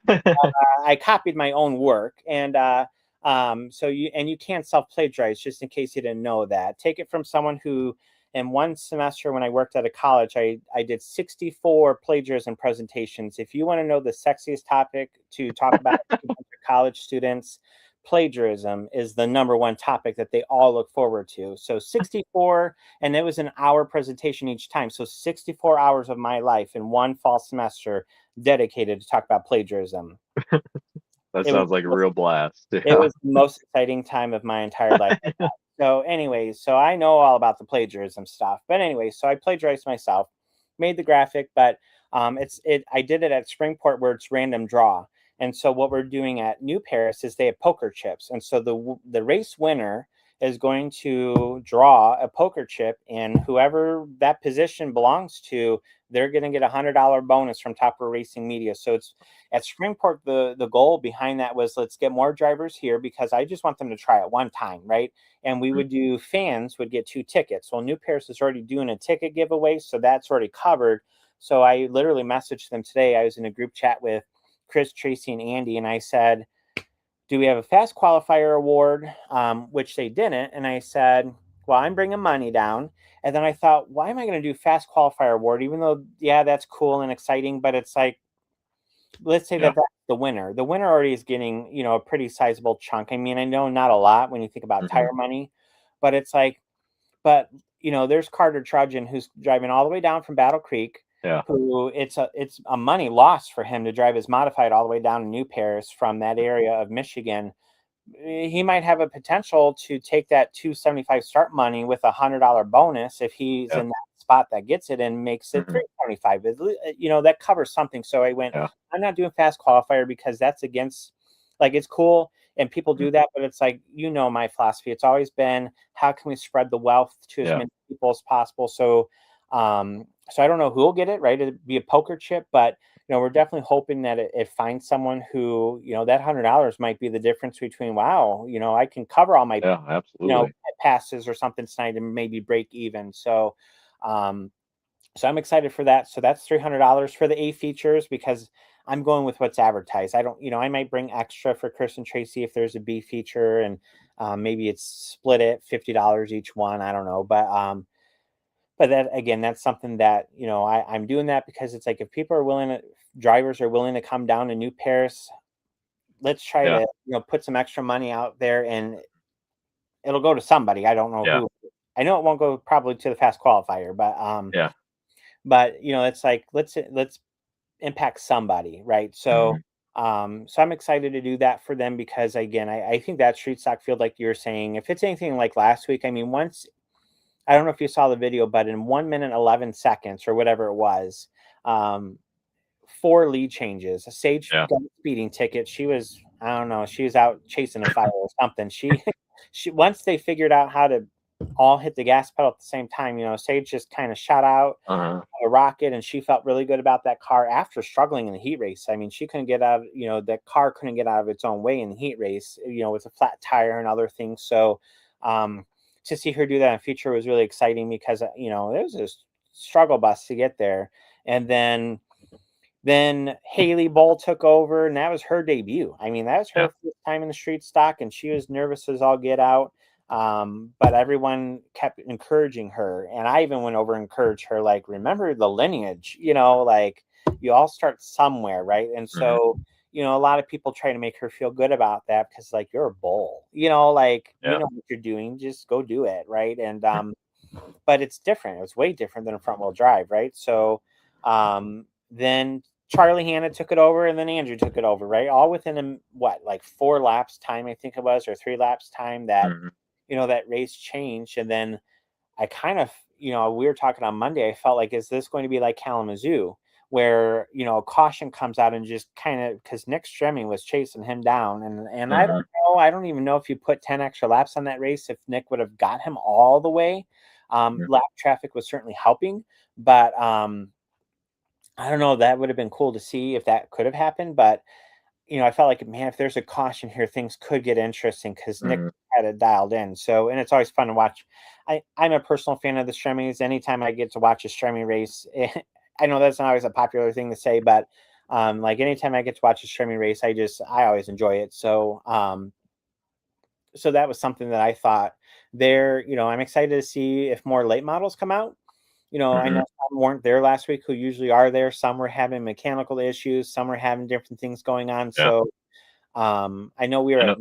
I copied my own work and so you can't self-plagiarize, just in case you didn't know that. Take it from someone who in one semester when I worked at a college, I did 64 plagiarism presentations. If you want to know the sexiest topic to talk about to college students, plagiarism is the number one topic that they all look forward to. So 64, and it was an hour presentation each time. So 64 hours of my life in one fall semester dedicated to talk about plagiarism. That sounds like a real blast. Yeah. It was the most exciting time of my entire life. So anyways, so I know all about the plagiarism stuff. But anyway, so I plagiarized myself, made the graphic, but I did it at Springport where it's random draw. And so what we're doing at New Paris is they have poker chips. And so the race winner is going to draw a poker chip, and whoever that position belongs to, they're going to get $100 bonus from Top Row Racing Media. So it's at Springport. The goal behind that was, let's get more drivers here because I just want them to try it one time, right? And we would do, fans would get 2 tickets. Well, New Paris is already doing a ticket giveaway, so that's already covered. So I literally messaged them today. I was in a group chat with Chris, Tracy, and Andy, and I said, do we have a fast qualifier award? Which they didn't. And I said, well, I'm bringing money down. And then I thought, why am I going to do fast qualifier award? Even though, yeah, that's cool and exciting, but it's like, let's say that's the winner. The winner already is getting, a pretty sizable chunk. I mean, I know not a lot when you think about tire money, but it's like, there's Carter Trudgeon who's driving all the way down from Battle Creek. Yeah. Who it's a money loss for him to drive his modified all the way down to New Paris from that area of Michigan. He might have a potential to take that $275 start money with $100 bonus if he's in that spot that gets it and makes it $375. That covers something. So I went, I'm not doing fast qualifier because that's against, like, it's cool and people do that, but it's like, my philosophy. It's always been, how can we spread the wealth to as many people as possible? So I don't know who will get it, right? It'd be a poker chip, but we're definitely hoping that it finds someone who, that $100 might be the difference between, wow, I can cover all my, Yeah, absolutely. passes or something tonight and maybe break even. So, so I'm excited for that. So that's $300 for the A features, because I'm going with what's advertised. I don't, I might bring extra for Chris and Tracy if there's a B feature, and maybe it's split it $50 each one. I don't know, but that, again, that's something that, I'm doing that because it's like, if people are willing drivers are willing to come down to New Paris, let's try to, put some extra money out there, and it'll go to somebody. I don't know who. I know it won't go probably to the fast qualifier, but it's like, let's impact somebody, right? So so I'm excited to do that for them, because again, I think that street stock field, like you're saying, if it's anything like last week, I mean, once, I don't know if you saw the video, but in 1 minute 11 seconds or whatever it was, 4 lead changes. Sage got a speeding ticket. She was, I don't know, she was out chasing a fire or something. She once they figured out how to all hit the gas pedal at the same time, Sage just kind of shot out a rocket, and she felt really good about that car after struggling in the heat race. I mean, she couldn't get out, the car couldn't get out of its own way in the heat race, with a flat tire and other things. So to see her do that in future was really exciting, because it was a struggle bus to get there. And then Haley Bull took over, and that was her debut. I mean, that was her first time in the street stock, and she was nervous as all get out. But everyone kept encouraging her, and I even went over and encouraged her, like, remember the lineage, like, you all start somewhere, right? And so, a lot of people try to make her feel good about that, because, like, you're a bull, like, you know what you're doing, just go do it, right? And but it's different. It's way different than a front wheel drive, right? So then Charlie Hanna took it over, and then Andrew took it over, right? All within like 4 laps time, I think it was, or 3 laps time, that that race changed. And then I kind of, we were talking on Monday, I felt like, is this going to be like Kalamazoo, where caution comes out and just kind of, because Nick Stremming was chasing him down, and I don't know, I don't even know if you put 10 extra laps on that race, if Nick would have got him all the way. Lap traffic was certainly helping, but I don't know, that would have been cool to see if that could have happened. But I felt like, man, if there's a caution here, things could get interesting, because Nick had it dialed in. So, and it's always fun to watch. I'm a personal fan of the Stremmings. Anytime I get to watch a Stremming race, I know that's not always a popular thing to say, but like, anytime I get to watch a Stremming race, I always enjoy it. So so that was something that I thought there. I'm excited to see if more late models come out. I know some weren't there last week who usually are there. Some were having mechanical issues. Some were having different things going on. So I know we were at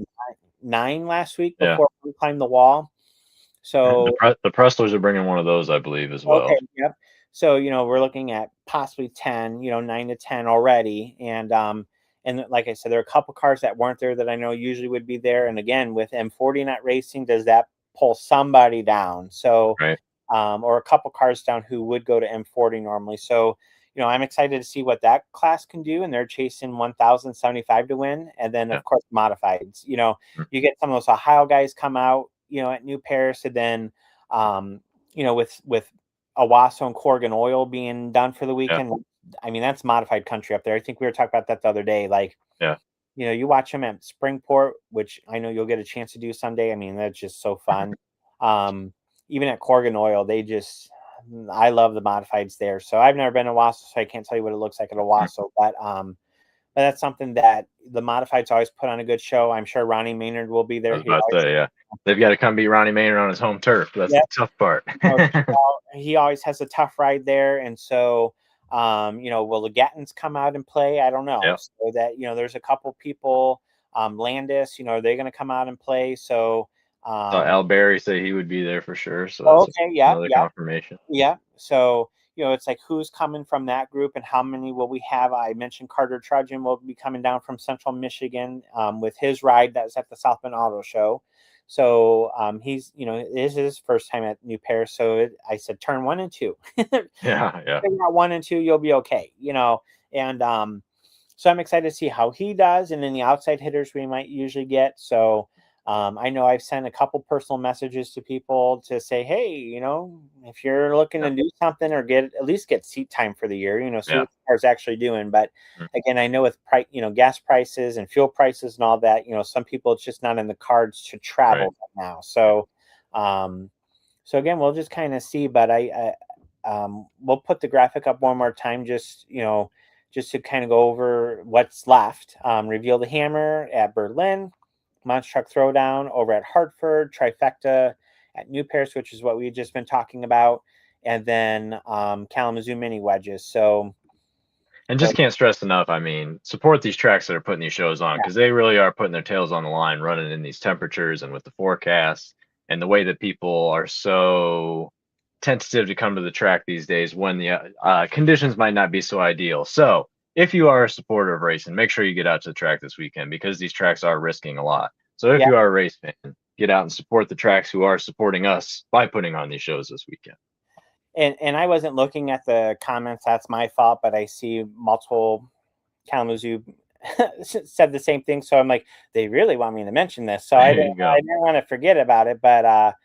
9 last week before we climbed the wall. So the Presslers are bringing one of those, I believe, as well. Okay, yep. So we're looking at possibly 10, 9 to 10 already, and like I said, there are a couple cars that weren't there that I know usually would be there. And again, with M40 not racing, does that pull somebody down? So or a couple cars down who would go to M40 normally. So I'm excited to see what that class can do, and they're chasing 1,075 to win. And then of course modifieds. You get some of those Ohio guys come out, at New Paris, and then with Owasso and Corrigan Oil being done for the weekend. I mean, that's modified country up there. I think we were talking about that the other day. Like, you watch them at Springport, which I know you'll get a chance to do someday. I mean, that's just so fun. Even at Corrigan Oil, I love the modifieds there. So I've never been to Owasso, so I can't tell you what it looks like at Owasso, but that's something that the modifieds always put on a good show. I'm sure Ronnie Maynard will be there. I was about to say, they've got to come beat Ronnie Maynard on his home turf. That's the tough part. He always has a tough ride there, and so will the Gattons come out and play? I don't know. So that there's a couple people. Landis, are they going to come out and play? So Al Berry say he would be there for sure. So that's another confirmation. So it's like, who's coming from that group, and how many will we have? I mentioned Carter Trudgeon will be coming down from Central Michigan with his ride that was at the South Bend Auto Show. So he's this is his first time at New Paris. So I said, turn 1 and 2. Figure out 1 and 2, you'll be okay. And so I'm excited to see how he does, and then the outside hitters we might usually get. So I know I've sent a couple personal messages to people to say, hey, if you're looking to do something or at least get seat time for the year, see what the car's actually doing. But again, I know with gas prices and fuel prices and all that, some people it's just not in the cards to travel right now. So, so again, we'll just kind of see. But we'll put the graphic up one more time, just to kind of go over what's left. Reveal the Hammer at Berlin. Monster Truck Throwdown over at Hartford, Trifecta at New Paris, which is what we've just been talking about, and then Kalamazoo mini wedges. And just can't stress enough, I mean, support these tracks that are putting these shows on, because they really are putting their tails on the line running in these temperatures and with the forecasts and the way that people are so tentative to come to the track these days when the conditions might not be so ideal. So if you are a supporter of racing, make sure you get out to the track this weekend, because these tracks are risking a lot. So if you are a race fan, get out and support the tracks who are supporting us by putting on these shows this weekend. And I wasn't looking at the comments. That's my fault. But I see multiple Kalamazoo said the same thing. So I'm like, they really want me to mention this. So I didn't want to forget about it. But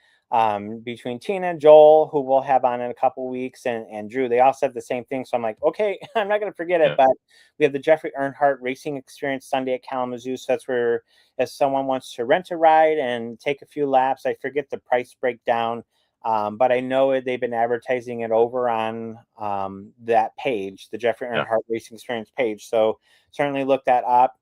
between Tina, Joel, who we'll have on in a couple weeks, and Drew, they all said the same thing. So I'm like, okay, I'm not going to forget it. But we have the Jeffrey Earnhardt Racing Experience Sunday at Kalamazoo. So that's where, if someone wants to rent a ride and take a few laps, I forget the price breakdown. But I know they've been advertising it over on that page, the Jeffrey Earnhardt Racing Experience page. So certainly look that up.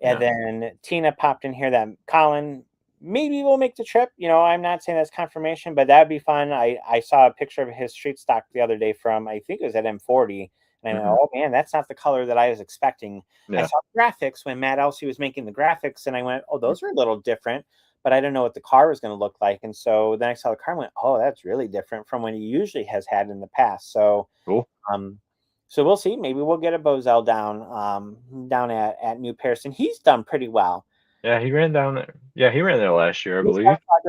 And then Tina popped in here that Colin maybe we'll make the trip. I'm not saying that's confirmation, but that'd be fun. I saw a picture of his street stock the other day from, I think it was at M40. And I know, oh man, that's not the color that I was expecting. I saw graphics when Matt Elsey was making the graphics, and I went, oh, those are a little different. But I didn't know what the car was going to look like. And so then I saw the car and went, oh, that's really different from what he usually has had in the past. So cool. So we'll see. Maybe we'll get a Bozell down at New Paris. And he's done pretty well. Yeah, he ran down there. Yeah, he ran there last year, I believe.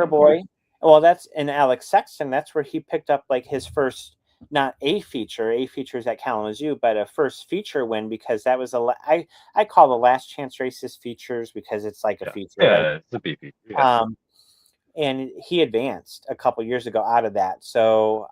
Boy. Well, that's in Alex Sexton. That's where he picked up like his first, not a feature. A feature is at Kalamazoo, but a first feature win, because that was I call the last chance races features because it's like a feature. Yeah, right? It's a BP. Yeah. And he advanced a couple years ago out of that. So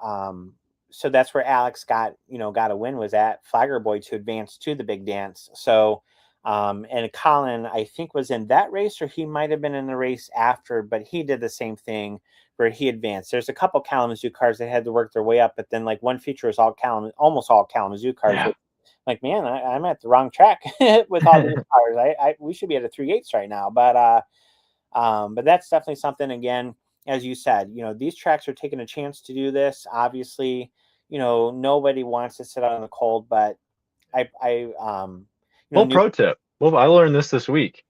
so that's where Alex got a win, was at Flagger Boy to advance to the big dance. So and Colin, I think, was in that race, or he might have been in the race after, but he did the same thing where he advanced. There's a couple Kalamazoo cars that had to work their way up, but then like one feature is almost all Kalamazoo cars. Yeah. Like, man, I'm at the wrong track with all these cars. We should be at a 3/8 right now, but that's definitely something. Again, as you said, these tracks are taking a chance to do this. Obviously, nobody wants to sit out in the cold, but pro tip. Well, I learned this week.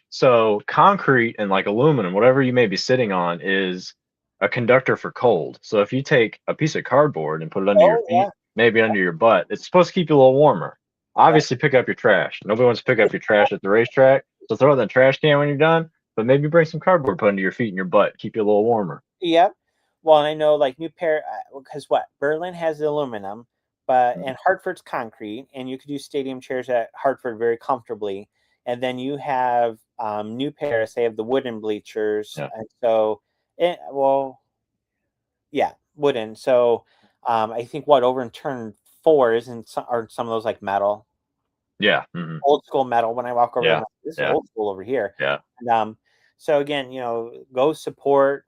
So concrete and like aluminum, whatever you may be sitting on, is a conductor for cold. So if you take a piece of cardboard and put it under your feet, maybe under your butt, it's supposed to keep you a little warmer. Obviously, pick up your trash. Nobody wants to pick up your trash at the racetrack, so throw it in the trash can when you're done. But maybe bring some cardboard, put under your feet and your butt, keep you a little warmer. Yep. Well, and I know like New Paris, because Berlin has the aluminum, but and Hartford's concrete, and you could use stadium chairs at Hartford very comfortably. And then you have New Paris; they have the wooden bleachers, and so wooden. So I think over in turn 4 are some of those like metal. Yeah. Old school metal. When I walk over, like, this is old school over here. Yeah. And, so again, go support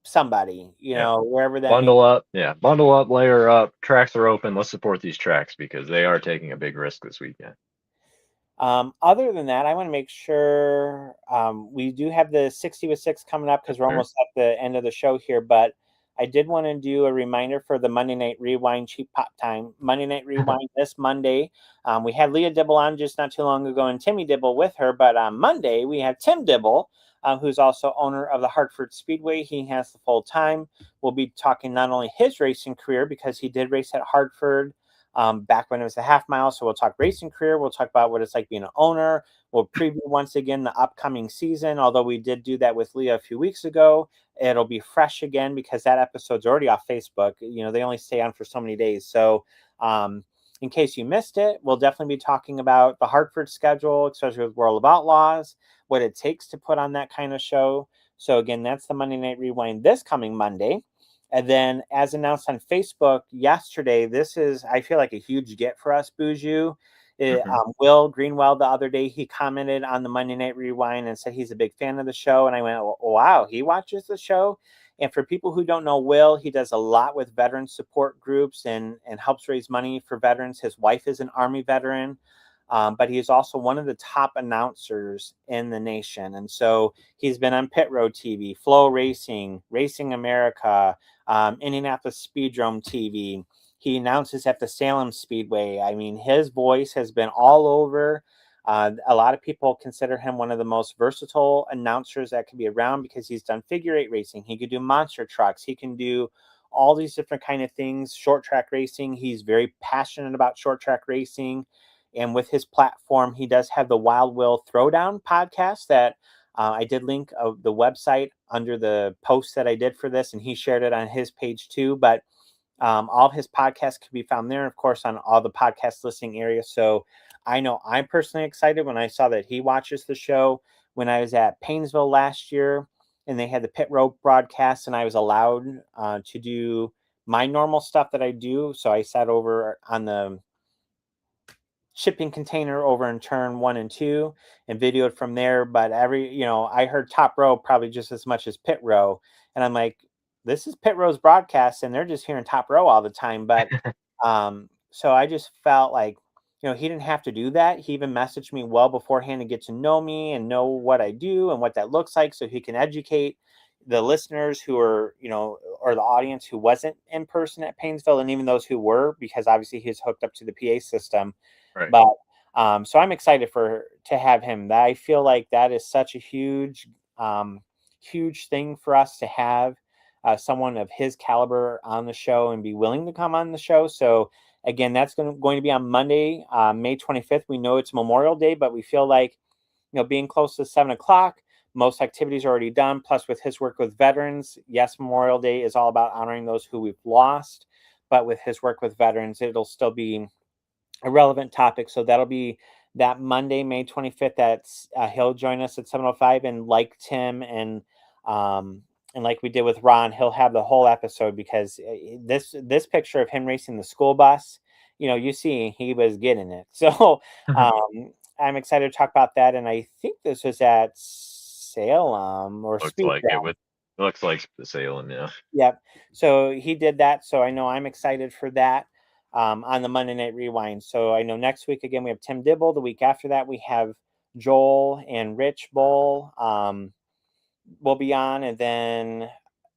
somebody, wherever that bundle up, layer up. Tracks are open. Let's support these tracks because they are taking a big risk this weekend. Other than that, I want to make sure we do have the 60 with 6 coming up, because we're almost at the end of the show here, but I did want to do a reminder for the Monday Night Rewind Cheap Pop Time. Monday Night Rewind this Monday. We had Leah Dibble on just not too long ago, and Timmy Dibble with her. But on Monday, we have Tim Dibble, who's also owner of the Hartford Speedway. He has the full time. We'll be talking not only his racing career, because he did race at Hartford back when it was the half mile. So we'll talk racing career. We'll talk about what it's like being an owner. We'll preview once again the upcoming season. Although we did do that with Leah a few weeks ago, it'll be fresh again because that episode's already off Facebook. They only stay on for so many days. So, in case you missed it, we'll definitely be talking about the Hartford schedule, especially with World of Outlaws, what it takes to put on that kind of show. So again, that's the Monday Night Rewind this coming Monday. And then as announced on Facebook yesterday, this is, I feel like, a huge get for us, Buju. Will Greenwell, the other day, he commented on the Monday Night Rewind and said he's a big fan of the show. And I went, wow, he watches the show. And for people who don't know Will, he does a lot with veteran support groups and helps raise money for veterans. His wife is an Army veteran, but he is also one of the top announcers in the nation. And so he's been on Pit Road TV, Flow Racing, Racing America, Indianapolis Speedrome TV. He announces at the Salem Speedway. I mean, his voice has been all over. A lot of people consider him one of the most versatile announcers that can be around because he's done figure eight racing. He could do monster trucks. He can do all these different kind of things, short track racing. He's very passionate about short track racing. And with his platform, he does have the Wild Will Throwdown podcast that I did link the website under the post that I did for this, and he shared it on his page too. But all of his podcasts can be found there, of course, on all the podcast listening areas. So I know I'm personally excited when I saw that he watches the show. When I was at Painesville last year and they had the pit road broadcast and I was allowed to do my normal stuff that I do. So I sat over on the shipping container over in turn 1 and 2 and videoed from there. But I heard top row probably just as much as pit row. And I'm like, this is pit row's broadcast and they're just hearing top row all the time. But so I just felt like, he didn't have to do that. He even messaged me well beforehand to get to know me and know what I do and what that looks like so he can educate the listeners who are, or the audience who wasn't in person at Painesville, and even those who were, because obviously he's hooked up to the PA system. Right. But so I'm excited to have him. I feel like that is such a huge thing for us to have someone of his caliber on the show and be willing to come on the show. So again, that's going to be on Monday, May 25th. We know it's Memorial Day, but we feel like, being close to 7:00, most activities are already done. Plus, with his work with veterans, yes, Memorial Day is all about honoring those who we've lost. But with his work with veterans, it'll still be a relevant topic. So that'll be that Monday, May 25th. That's he'll join us at 7:05, and like Tim and like we did with Ron, he'll have the whole episode because this picture of him racing the school bus, you see he was getting it. So I'm excited to talk about that. And I think this was at Salem or looks like the Salem, yeah. Yep. So he did that. So I know I'm excited for that on the Monday Night Rewind. So I know next week, again, we have Tim Dibble. The week after that, we have Joel and Rich Bull. Will be on, and then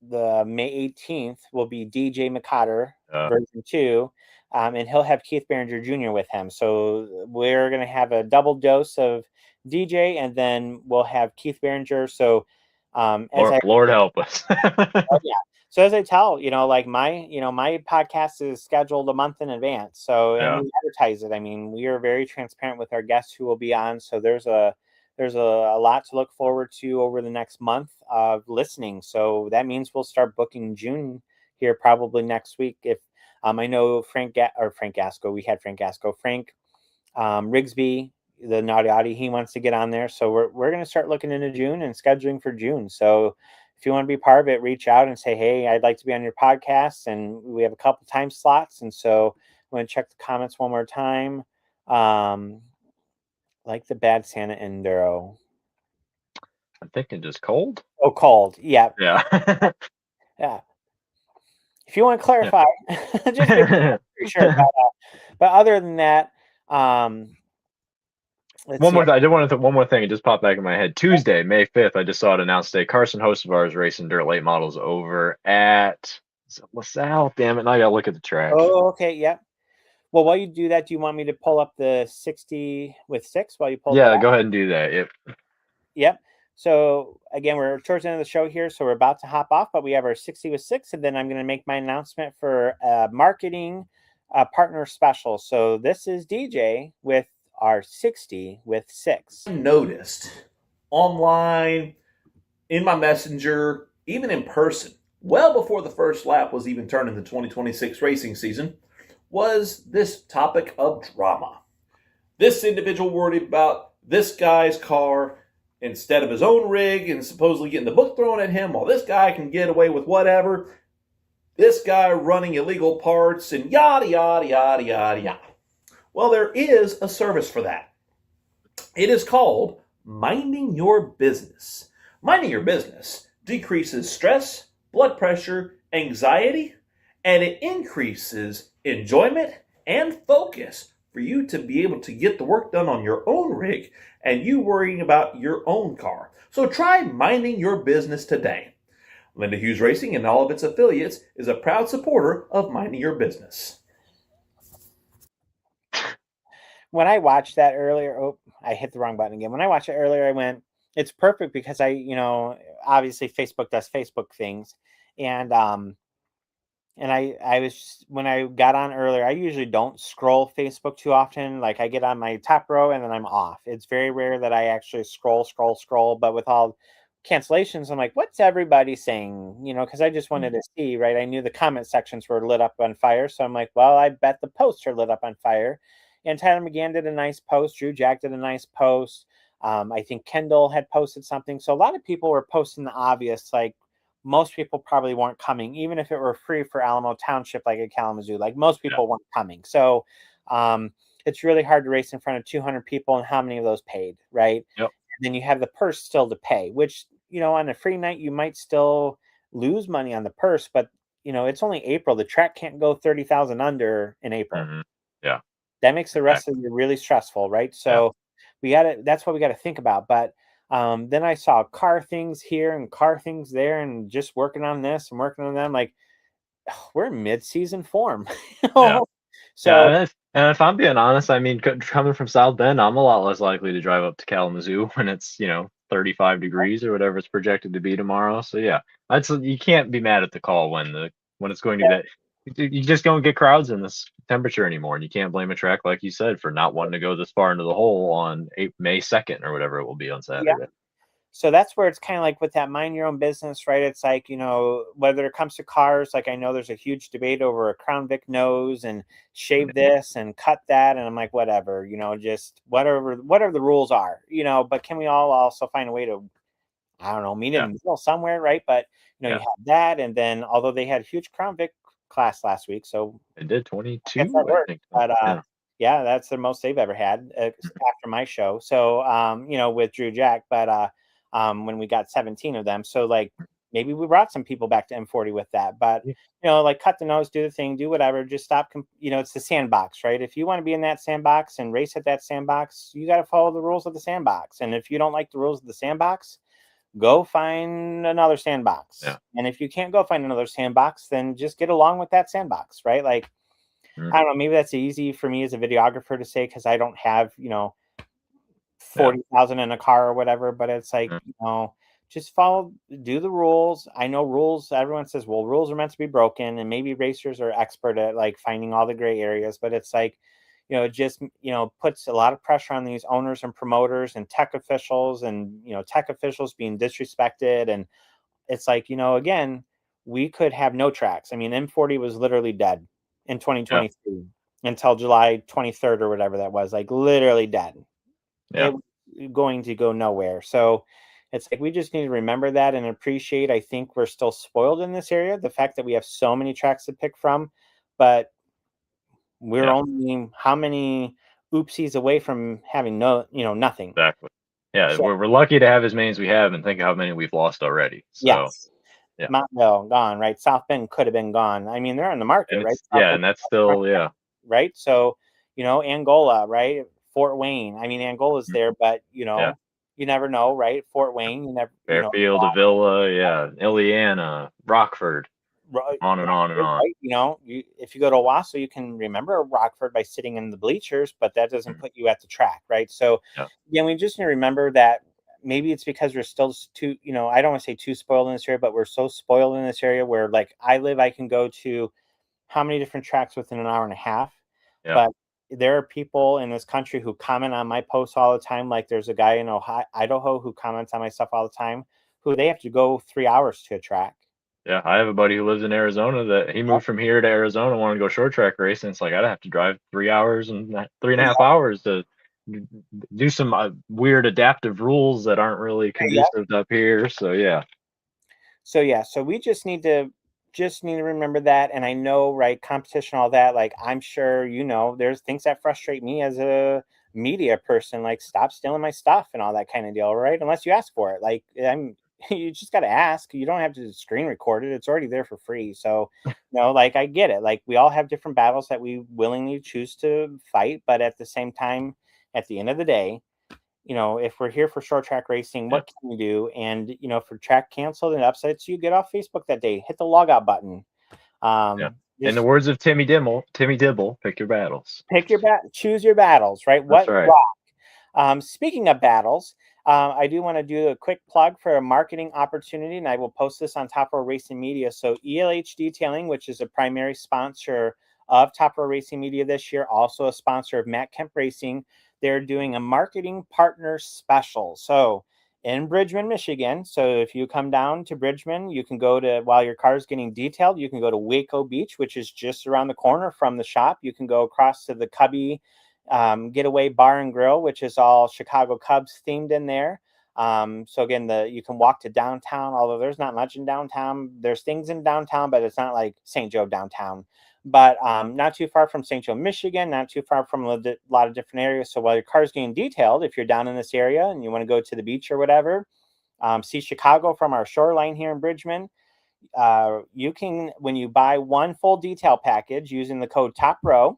the May 18th will be DJ McCotter version 2, and he'll have Keith Barringer Jr. with him. So we're going to have a double dose of DJ, and then we'll have Keith Barringer. So Lord help us. yeah. So as I tell, my podcast is scheduled a month in advance. So and we advertise it. I mean, we are very transparent with our guests who will be on. So there's a lot to look forward to over the next month of listening. So that means we'll start booking June here probably next week. If I know Frank Gasco, we had Frank Gasco, Rigsby, the Naughty Audi, he wants to get on there. So we're going to start looking into June and scheduling for June. So if you want to be part of it, reach out and say, hey, I'd like to be on your podcast. And we have a couple time slots. And so I'm going to check the comments one more time. Like the Bad Santa Enduro. I'm thinking just cold. Oh, cold. Yeah. Yeah. Yeah. If you want to clarify, just make sure. But other than that, one more thing. It just popped back in my head. Tuesday, May 5th, I just saw it announced today. Carson, host of ours, racing dirt late models over at LaSalle. Damn it. Now I got to look at the track. Oh, okay. Yep. Well, while you do that, do you want me to pull up the 60 with 6 while you pull? Yeah, go ahead and do that. Yep. So again, we're towards the end of the show here, so we're about to hop off, but we have our 60 with 6, and then I'm going to make my announcement for marketing partner special. So this is DJ with our 60 with 6. Noticed online, in my messenger, even in person, well before the first lap was even turned in the 2026 racing season, was this topic of drama. This individual worried about this guy's car instead of his own rig and supposedly getting the book thrown at him, while this guy can get away with whatever. This guy running illegal parts and yada, yada, yada, yada, yada. Well, there is a service for that. It is called minding your business. Minding your business decreases stress, blood pressure, anxiety, and it increases enjoyment and focus for you to be able to get the work done on your own rig and you worrying about your own car. So try minding your business today. Linda Hughes Racing and all of its affiliates is a proud supporter of minding your business. When I watched that earlier, I hit the wrong button again. When I watched it earlier, I went, it's perfect because obviously Facebook does Facebook things. And I was, when I got on earlier, I usually don't scroll Facebook too often. Like I get on my top row and then I'm off. It's very rare that I actually scroll. But with all cancellations, I'm like, what's everybody saying? Because I just wanted to see, right? I knew the comment sections were lit up on fire. So I'm like, well, I bet the posts are lit up on fire. And Tyler McGann did a nice post. Drew Jack did a nice post. I think Kendall had posted something. So a lot of people were posting the obvious, like most people probably weren't coming, even if it were free for Alamo Township, like at Kalamazoo, like most people weren't coming. So it's really hard to race in front of 200 people and how many of those paid, right? Yep. And then you have the purse still to pay, which, on a free night, you might still lose money on the purse, but it's only April. The track can't go 30,000 under in April. Mm-hmm. Yeah. That makes the rest of the year really stressful, right? So that's what we got to think about. But then I saw car things here and car things there and just working on this and working on them. Like, we're in mid-season form. Yeah. So, and if I'm being honest, I mean, coming from South Bend, I'm a lot less likely to drive up to Kalamazoo when it's 35 degrees or whatever it's projected to be tomorrow. So yeah, you can't be mad at the call when it's going to be that. You just don't get crowds in this temperature anymore, and you can't blame a track like you said for not wanting to go this far into the hole on May 2nd or whatever it will be on Saturday. Yeah. So that's where it's kind of like with that mind your own business, right? It's like, whether it comes to cars, like I know there's a huge debate over a Crown Vic nose and shave this and cut that. And I'm like, whatever, just whatever the rules are, but can we all also find a way to, I don't know, meet in the middle somewhere, right? But, you have that. And then although they had a huge Crown Vic class last week, so they did 22, I think. But that's the most they've ever had after my show. So, with Drew Jack, but when we got 17 of them. So like maybe we brought some people back to M40 with that, but like cut the nose, do the thing, do whatever, just stop. It's the sandbox, right? If you want to be in that sandbox and race at that sandbox, you got to follow the rules of the sandbox. And if you don't like the rules of the sandbox, go find another sandbox. Yeah. And if you can't go find another sandbox, then just get along with that sandbox, right? Like, I don't know, maybe that's easy for me as a videographer to say, because I don't have, 40,000 in a car or whatever, but it's like, just do the rules. I know rules, everyone says, well, rules are meant to be broken, and maybe racers are expert at like finding all the gray areas, but it's like, it just, puts a lot of pressure on these owners and promoters and tech officials and, tech officials being disrespected. And it's like, again, we could have no tracks. I mean, M40 was literally dead in 2023 until July 23rd or whatever that was, like literally dead. Yeah. It was going to go nowhere. So it's like we just need to remember that and appreciate. I think we're still spoiled in this area, the fact that we have so many tracks to pick from, but we're only how many oopsies away from having nothing. Exactly. Yeah, so, we're lucky to have as many as we have, and think of how many we've lost already. So, yes. Yeah. Montville gone, right? South Bend could have been gone. I mean, they're on the market, right? And that's still right. So, Angola, right? Fort Wayne. I mean, Angola's there, but you never know, right? Fort Wayne, you never. Fairfield, Avila, Ileana, Rockford, on and on and on. Right? If you go to Owasso, you can remember Rockford by sitting in the bleachers, but that doesn't put you at the track, right? So, again, we just need to remember that maybe it's because we're still too, I don't want to say too spoiled in this area, but we're so spoiled in this area where, like, I live, I can go to how many different tracks within an hour and a half, but there are people in this country who comment on my posts all the time. Like there's a guy in Idaho who comments on my stuff all the time, who they have to go 3 hours to a track. Yeah, I have a buddy who lives in Arizona that he moved from here to Arizona, wanted to go short track racing. It's like I'd have to drive 3 hours and 3.5 hours to do some weird adaptive rules that aren't really conducive up here. So yeah. So yeah, so we just need to remember that. And I know, right, competition, all that, like I'm sure there's things that frustrate me as a media person, like stop stealing my stuff and all that kind of deal, right? Unless you ask for it. Like you just gotta ask. You don't have to screen record it. It's already there for free. So like I get it. Like we all have different battles that we willingly choose to fight, but at the same time, at the end of the day, if we're here for short track racing, what can we do? And, for track canceled and upsets, you get off Facebook that day, hit the logout button. In the words of Timmy Dibble, pick your battles. Choose your battles, right? That's right. Rock. Speaking of battles, I do want to do a quick plug for a marketing opportunity, and I will post this on Top Row Racing Media. So ELH Detailing, which is a primary sponsor of Top Row Racing Media this year, also a sponsor of Matt Kemp Racing. They're doing a marketing partner special. So in Bridgman, Michigan. So if you come down to Bridgman, you can go to, while your car is getting detailed, you can go to Waco Beach, which is just around the corner from the shop. You can go across to the Cubby Getaway Bar and Grill, which is all Chicago Cubs themed in there. So again, you can walk to downtown, although there's not much in downtown. There's things in downtown, but it's not like St. Joe downtown. But not too far from St. Joe, Michigan, not too far from a lot of different areas. So while your car's getting detailed, if you're down in this area and you want to go to the beach or whatever, see Chicago from our shoreline here in Bridgman, you can, when you buy one full detail package using the code Top Row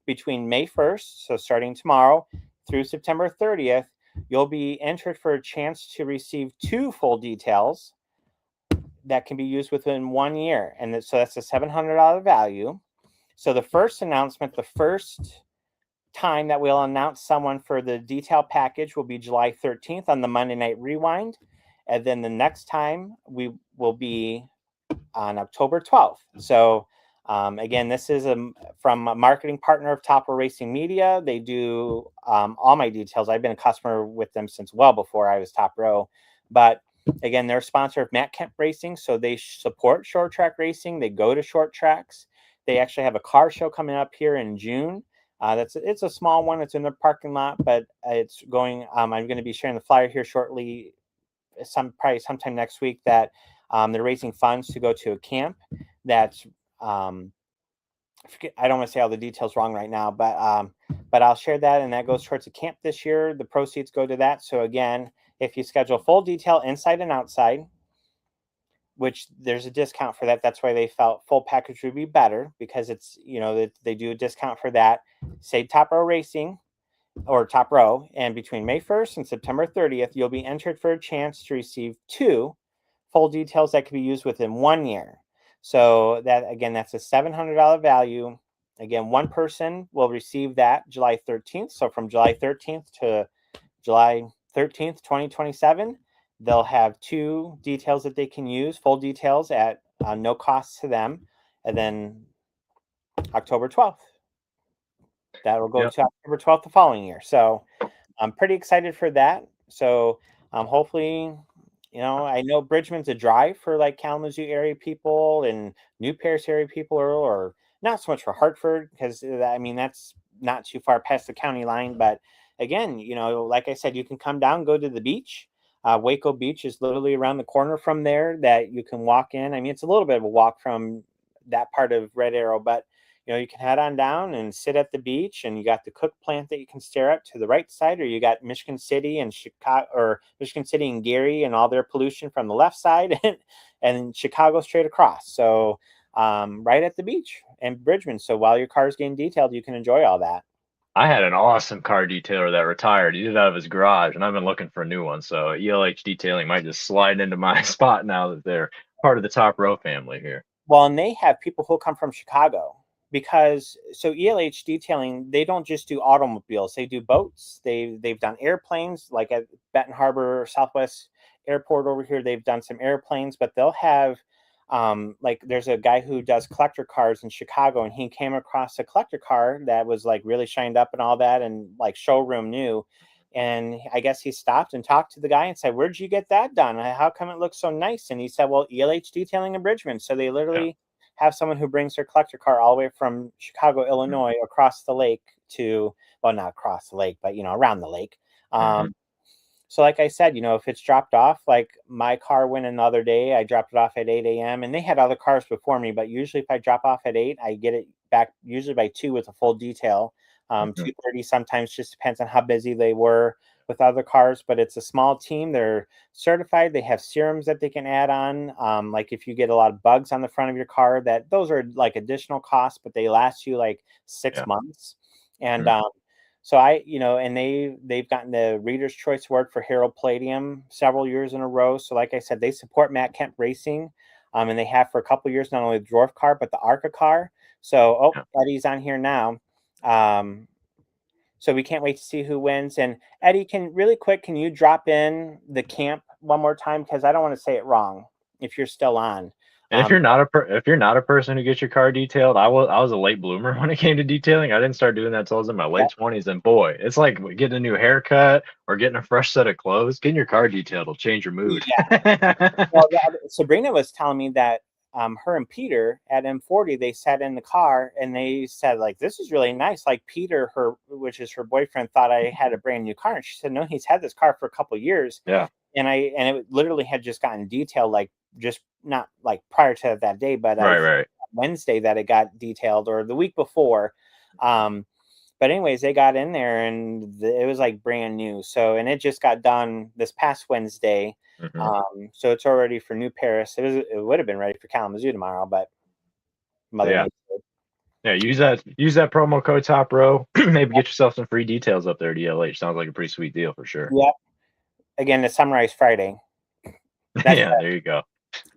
between May 1st, so starting tomorrow, through September 30th, you'll be entered for a chance to receive 2 full details that can be used within 1 year. And so that's a $700 value. So the first announcement, the first time that we'll announce someone for the detail package will be July 13th on the Monday Night Rewind. And then the next time we will be on October 12th. So again, this is from a marketing partner of Top Row Racing Media. They do all my details. I've been a customer with them since well before I was Top Row. But again, they're a sponsor of Matt Kemp Racing. So they support short track racing. They go to short tracks. They actually have a car show coming up here in June. It's a small one. It's in the parking lot, but it's going. I'm going to be sharing the flyer here shortly, probably sometime next week. That they're raising funds to go to a camp. That's I don't want to say all the details wrong right now, but I'll share that, and that goes towards a camp this year. The proceeds go to that. So again, if you schedule full detail inside and outside, which there's a discount for that. That's why they felt full package would be better, because it's, they do a discount for that. Say Top Row Racing or Top Row, and between May 1st and September 30th, you'll be entered for a chance to receive 2 full details that can be used within 1 year. So that, again, that's a $700 value. Again, one person will receive that July 13th. So from July 13th to July 13th, 2027, they'll have 2 details that they can use, full details at no cost to them. And then October 12th, that will go to October 12th the following year. So I'm pretty excited for that. So hopefully, I know Bridgman's a drive for like Kalamazoo area people and New Paris area people, or not so much for Hartford, because that's not too far past the county line. But again, like I said, you can come down, go to the beach. Waco Beach is literally around the corner from there that you can walk in. It's a little bit of a walk from that part of Red Arrow, but you can head on down and sit at the beach, and you got the Cook plant that you can stare at to the right side, or you got Michigan City and Chicago, or Michigan City and Gary and all their pollution from the left side, and Chicago straight across. So right at the beach and Bridgman. So while your car's getting detailed, you can enjoy all that. I had an awesome car detailer that retired. He did it out of his garage, and I've been looking for a new one. So ELH Detailing might just slide into my spot now that they're part of the Top Row family here. Well, and they have people who come from Chicago, because ELH Detailing, they don't just do automobiles. They do boats. They've done airplanes, like at Benton Harbor Southwest Airport over here. They've done some airplanes, but they'll have like there's a guy who does collector cars in Chicago, and he came across a collector car that was like really shined up and all that, and like showroom new. And I guess he stopped and talked to the guy and said, "Where'd you get that done? How come it looks so nice?" And he said, "Well, ELH Detailing in Bridgman." So they literally have someone who brings their collector car all the way from Chicago, Illinois, across the lake to, well, not across the lake, but, around the lake. So like I said, if it's dropped off, like my car went in the other day, I dropped it off at 8 a.m. and they had other cars before me, but usually if I drop off at 8, I get it back usually by 2 with a full detail. 2:30 sometimes, just depends on how busy they were with other cars, but it's a small team. They're certified. They have serums that they can add on. Like if you get a lot of bugs on the front of your car, those are like additional costs, but they last you like 6 months. And so and they've gotten the Reader's Choice Award for Hero Palladium several years in a row. So like I said, they support Matt Kemp Racing, and they have for a couple of years, not only the Dwarf car, but the ARCA car. So, Eddie's on here now. So we can't wait to see who wins. And Eddie, can you drop in the camp one more time? Because I don't want to say it wrong if you're still on. And if you're not a person who gets your car detailed, I was a late bloomer when it came to detailing. I didn't start doing that until I was in my late 20s. And boy, it's like getting a new haircut or getting a fresh set of clothes. Getting your car detailed will change your mood. Well, Sabrina was telling me that her and Peter at M40, they sat in the car and they said, like, this is really nice. Like Peter, which is her boyfriend, thought I had a brand new car. And she said, no, he's had this car for a couple of years. Yeah. And it literally had just gotten detailed, like just not like prior to that day, but right. Wednesday that it got detailed, or the week before. But anyways, they got in there and it was like brand new. So, and it just got done this past Wednesday. So it's already for New Paris. It would have been ready for Kalamazoo tomorrow, but use that promo code Top Row. Maybe get yourself some free details up there at ELH. Sounds like a pretty sweet deal for sure. Yep. Again, it's Sunrise Friday. There you go.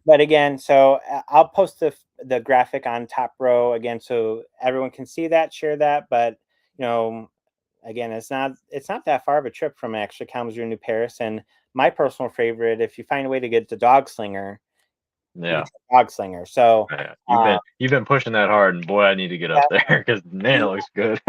But again, so I'll post the graphic on Top Row again, so everyone can see that, share that. But again, it's not that far of a trip from actually Kalamazoo to New Paris. And my personal favorite, if you find a way to get the Dog Slinger, Dog Slinger. So you've been pushing that hard, and boy, I need to get up there because man, it looks good.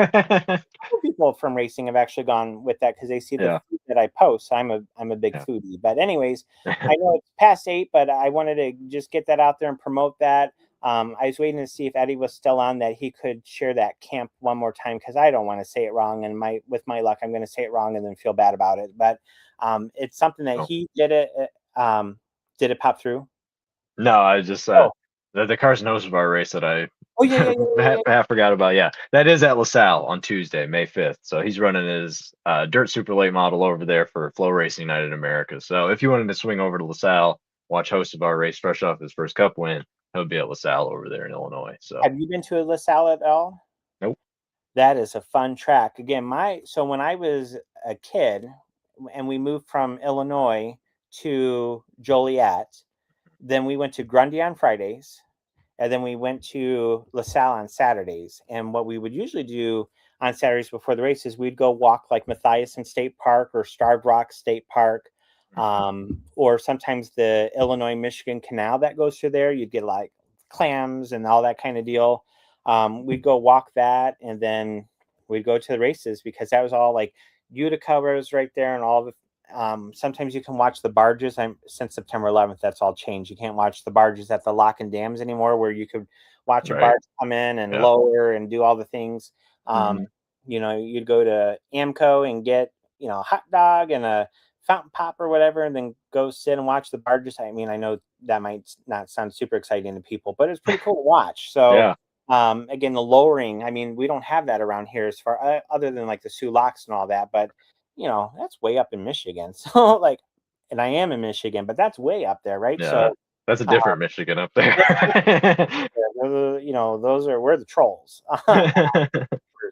People from racing have actually gone with that because they see the food that I post. I'm a big foodie, but anyways, I know it's past 8, but I wanted to just get that out there and promote that. I was waiting to see if Eddie was still on, that he could share that camp one more time, because I don't want to say it wrong, and with my luck, I'm going to say it wrong and then feel bad about it. But it's something that he did it. Did it pop through? No, I just the Cars Nose Bar race that I forgot about. Yeah, that is at LaSalle on Tuesday, May 5th. So he's running his dirt super late model over there for Flow Racing Night in America. So if you wanted to swing over to LaSalle, watch Host of our race fresh off his first Cup win, he'll be at LaSalle over there in Illinois. So have you been to LaSalle at all? Nope. That is a fun track. Again, so when I was a kid and we moved from Illinois to Joliet, then we went to Grundy on Fridays, and then we went to LaSalle on Saturdays. And what we would usually do on Saturdays before the races, we'd go walk like Matthias State Park or Starved Rock State Park, or sometimes the Illinois-Michigan Canal that goes through there. You'd get like clams and all that kind of deal. We'd go walk that, and then we'd go to the races, because that was all like Utica was right there, and all the sometimes you can watch the barges. Since September 11th, that's all changed. You can't watch the barges at the lock and dams anymore, where you could watch a barge come in and lower and do all the things. You'd go to Amco and get a hot dog and a fountain pop or whatever, and then go sit and watch the barges. I mean, I know that might not sound super exciting to people, but it's pretty cool to watch. So again, the lowering, I mean, we don't have that around here as far other than like the Sioux Locks and all that, but that's way up in Michigan. So and I am in Michigan, but that's way up there, right? Yeah, so that's a different Michigan up there. We're the trolls.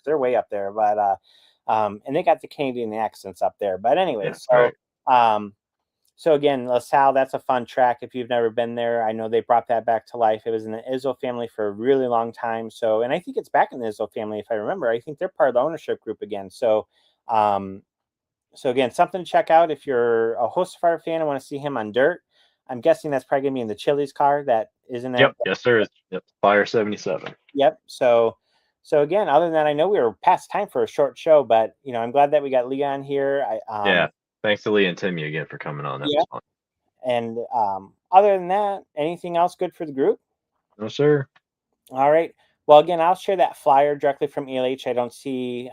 They're way up there, but and they got the Canadian accents up there. But anyway, so again, LaSalle, that's a fun track. If you've never been there, I know they brought that back to life. It was in the Izzo family for a really long time. So, and I think it's back in the Izzo family, if I remember. I think they're part of the ownership group again. So, so again, something to check out if you're a Hostfire fan and want to see him on dirt. I'm guessing that's probably gonna be in the Chili's car. That isn't it? Yep. Yes, sir. Yep. Fire 77. Yep. So So again, other than that, I know we were past time for a short show, but I'm glad that we got Leah on here. Yeah. Thanks to Lee and Timmy again for coming on. That Yeah. was fun. And other than that, anything else good for the group? No, sir. All right. Well, again, I'll share that flyer directly from ELH. I don't see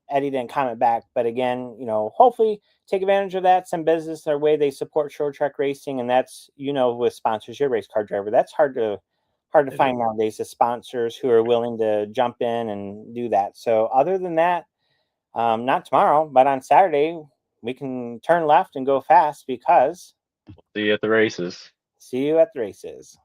Eddie didn't comment back, but again, hopefully take advantage of that. Some business their way. They support short track racing, and that's with sponsors. Your race car driver. That's hard to find nowadays. The sponsors who are willing to jump in and do that. So other than that, not tomorrow, but on Saturday we can turn left and go fast because See you at the races. see you at the races.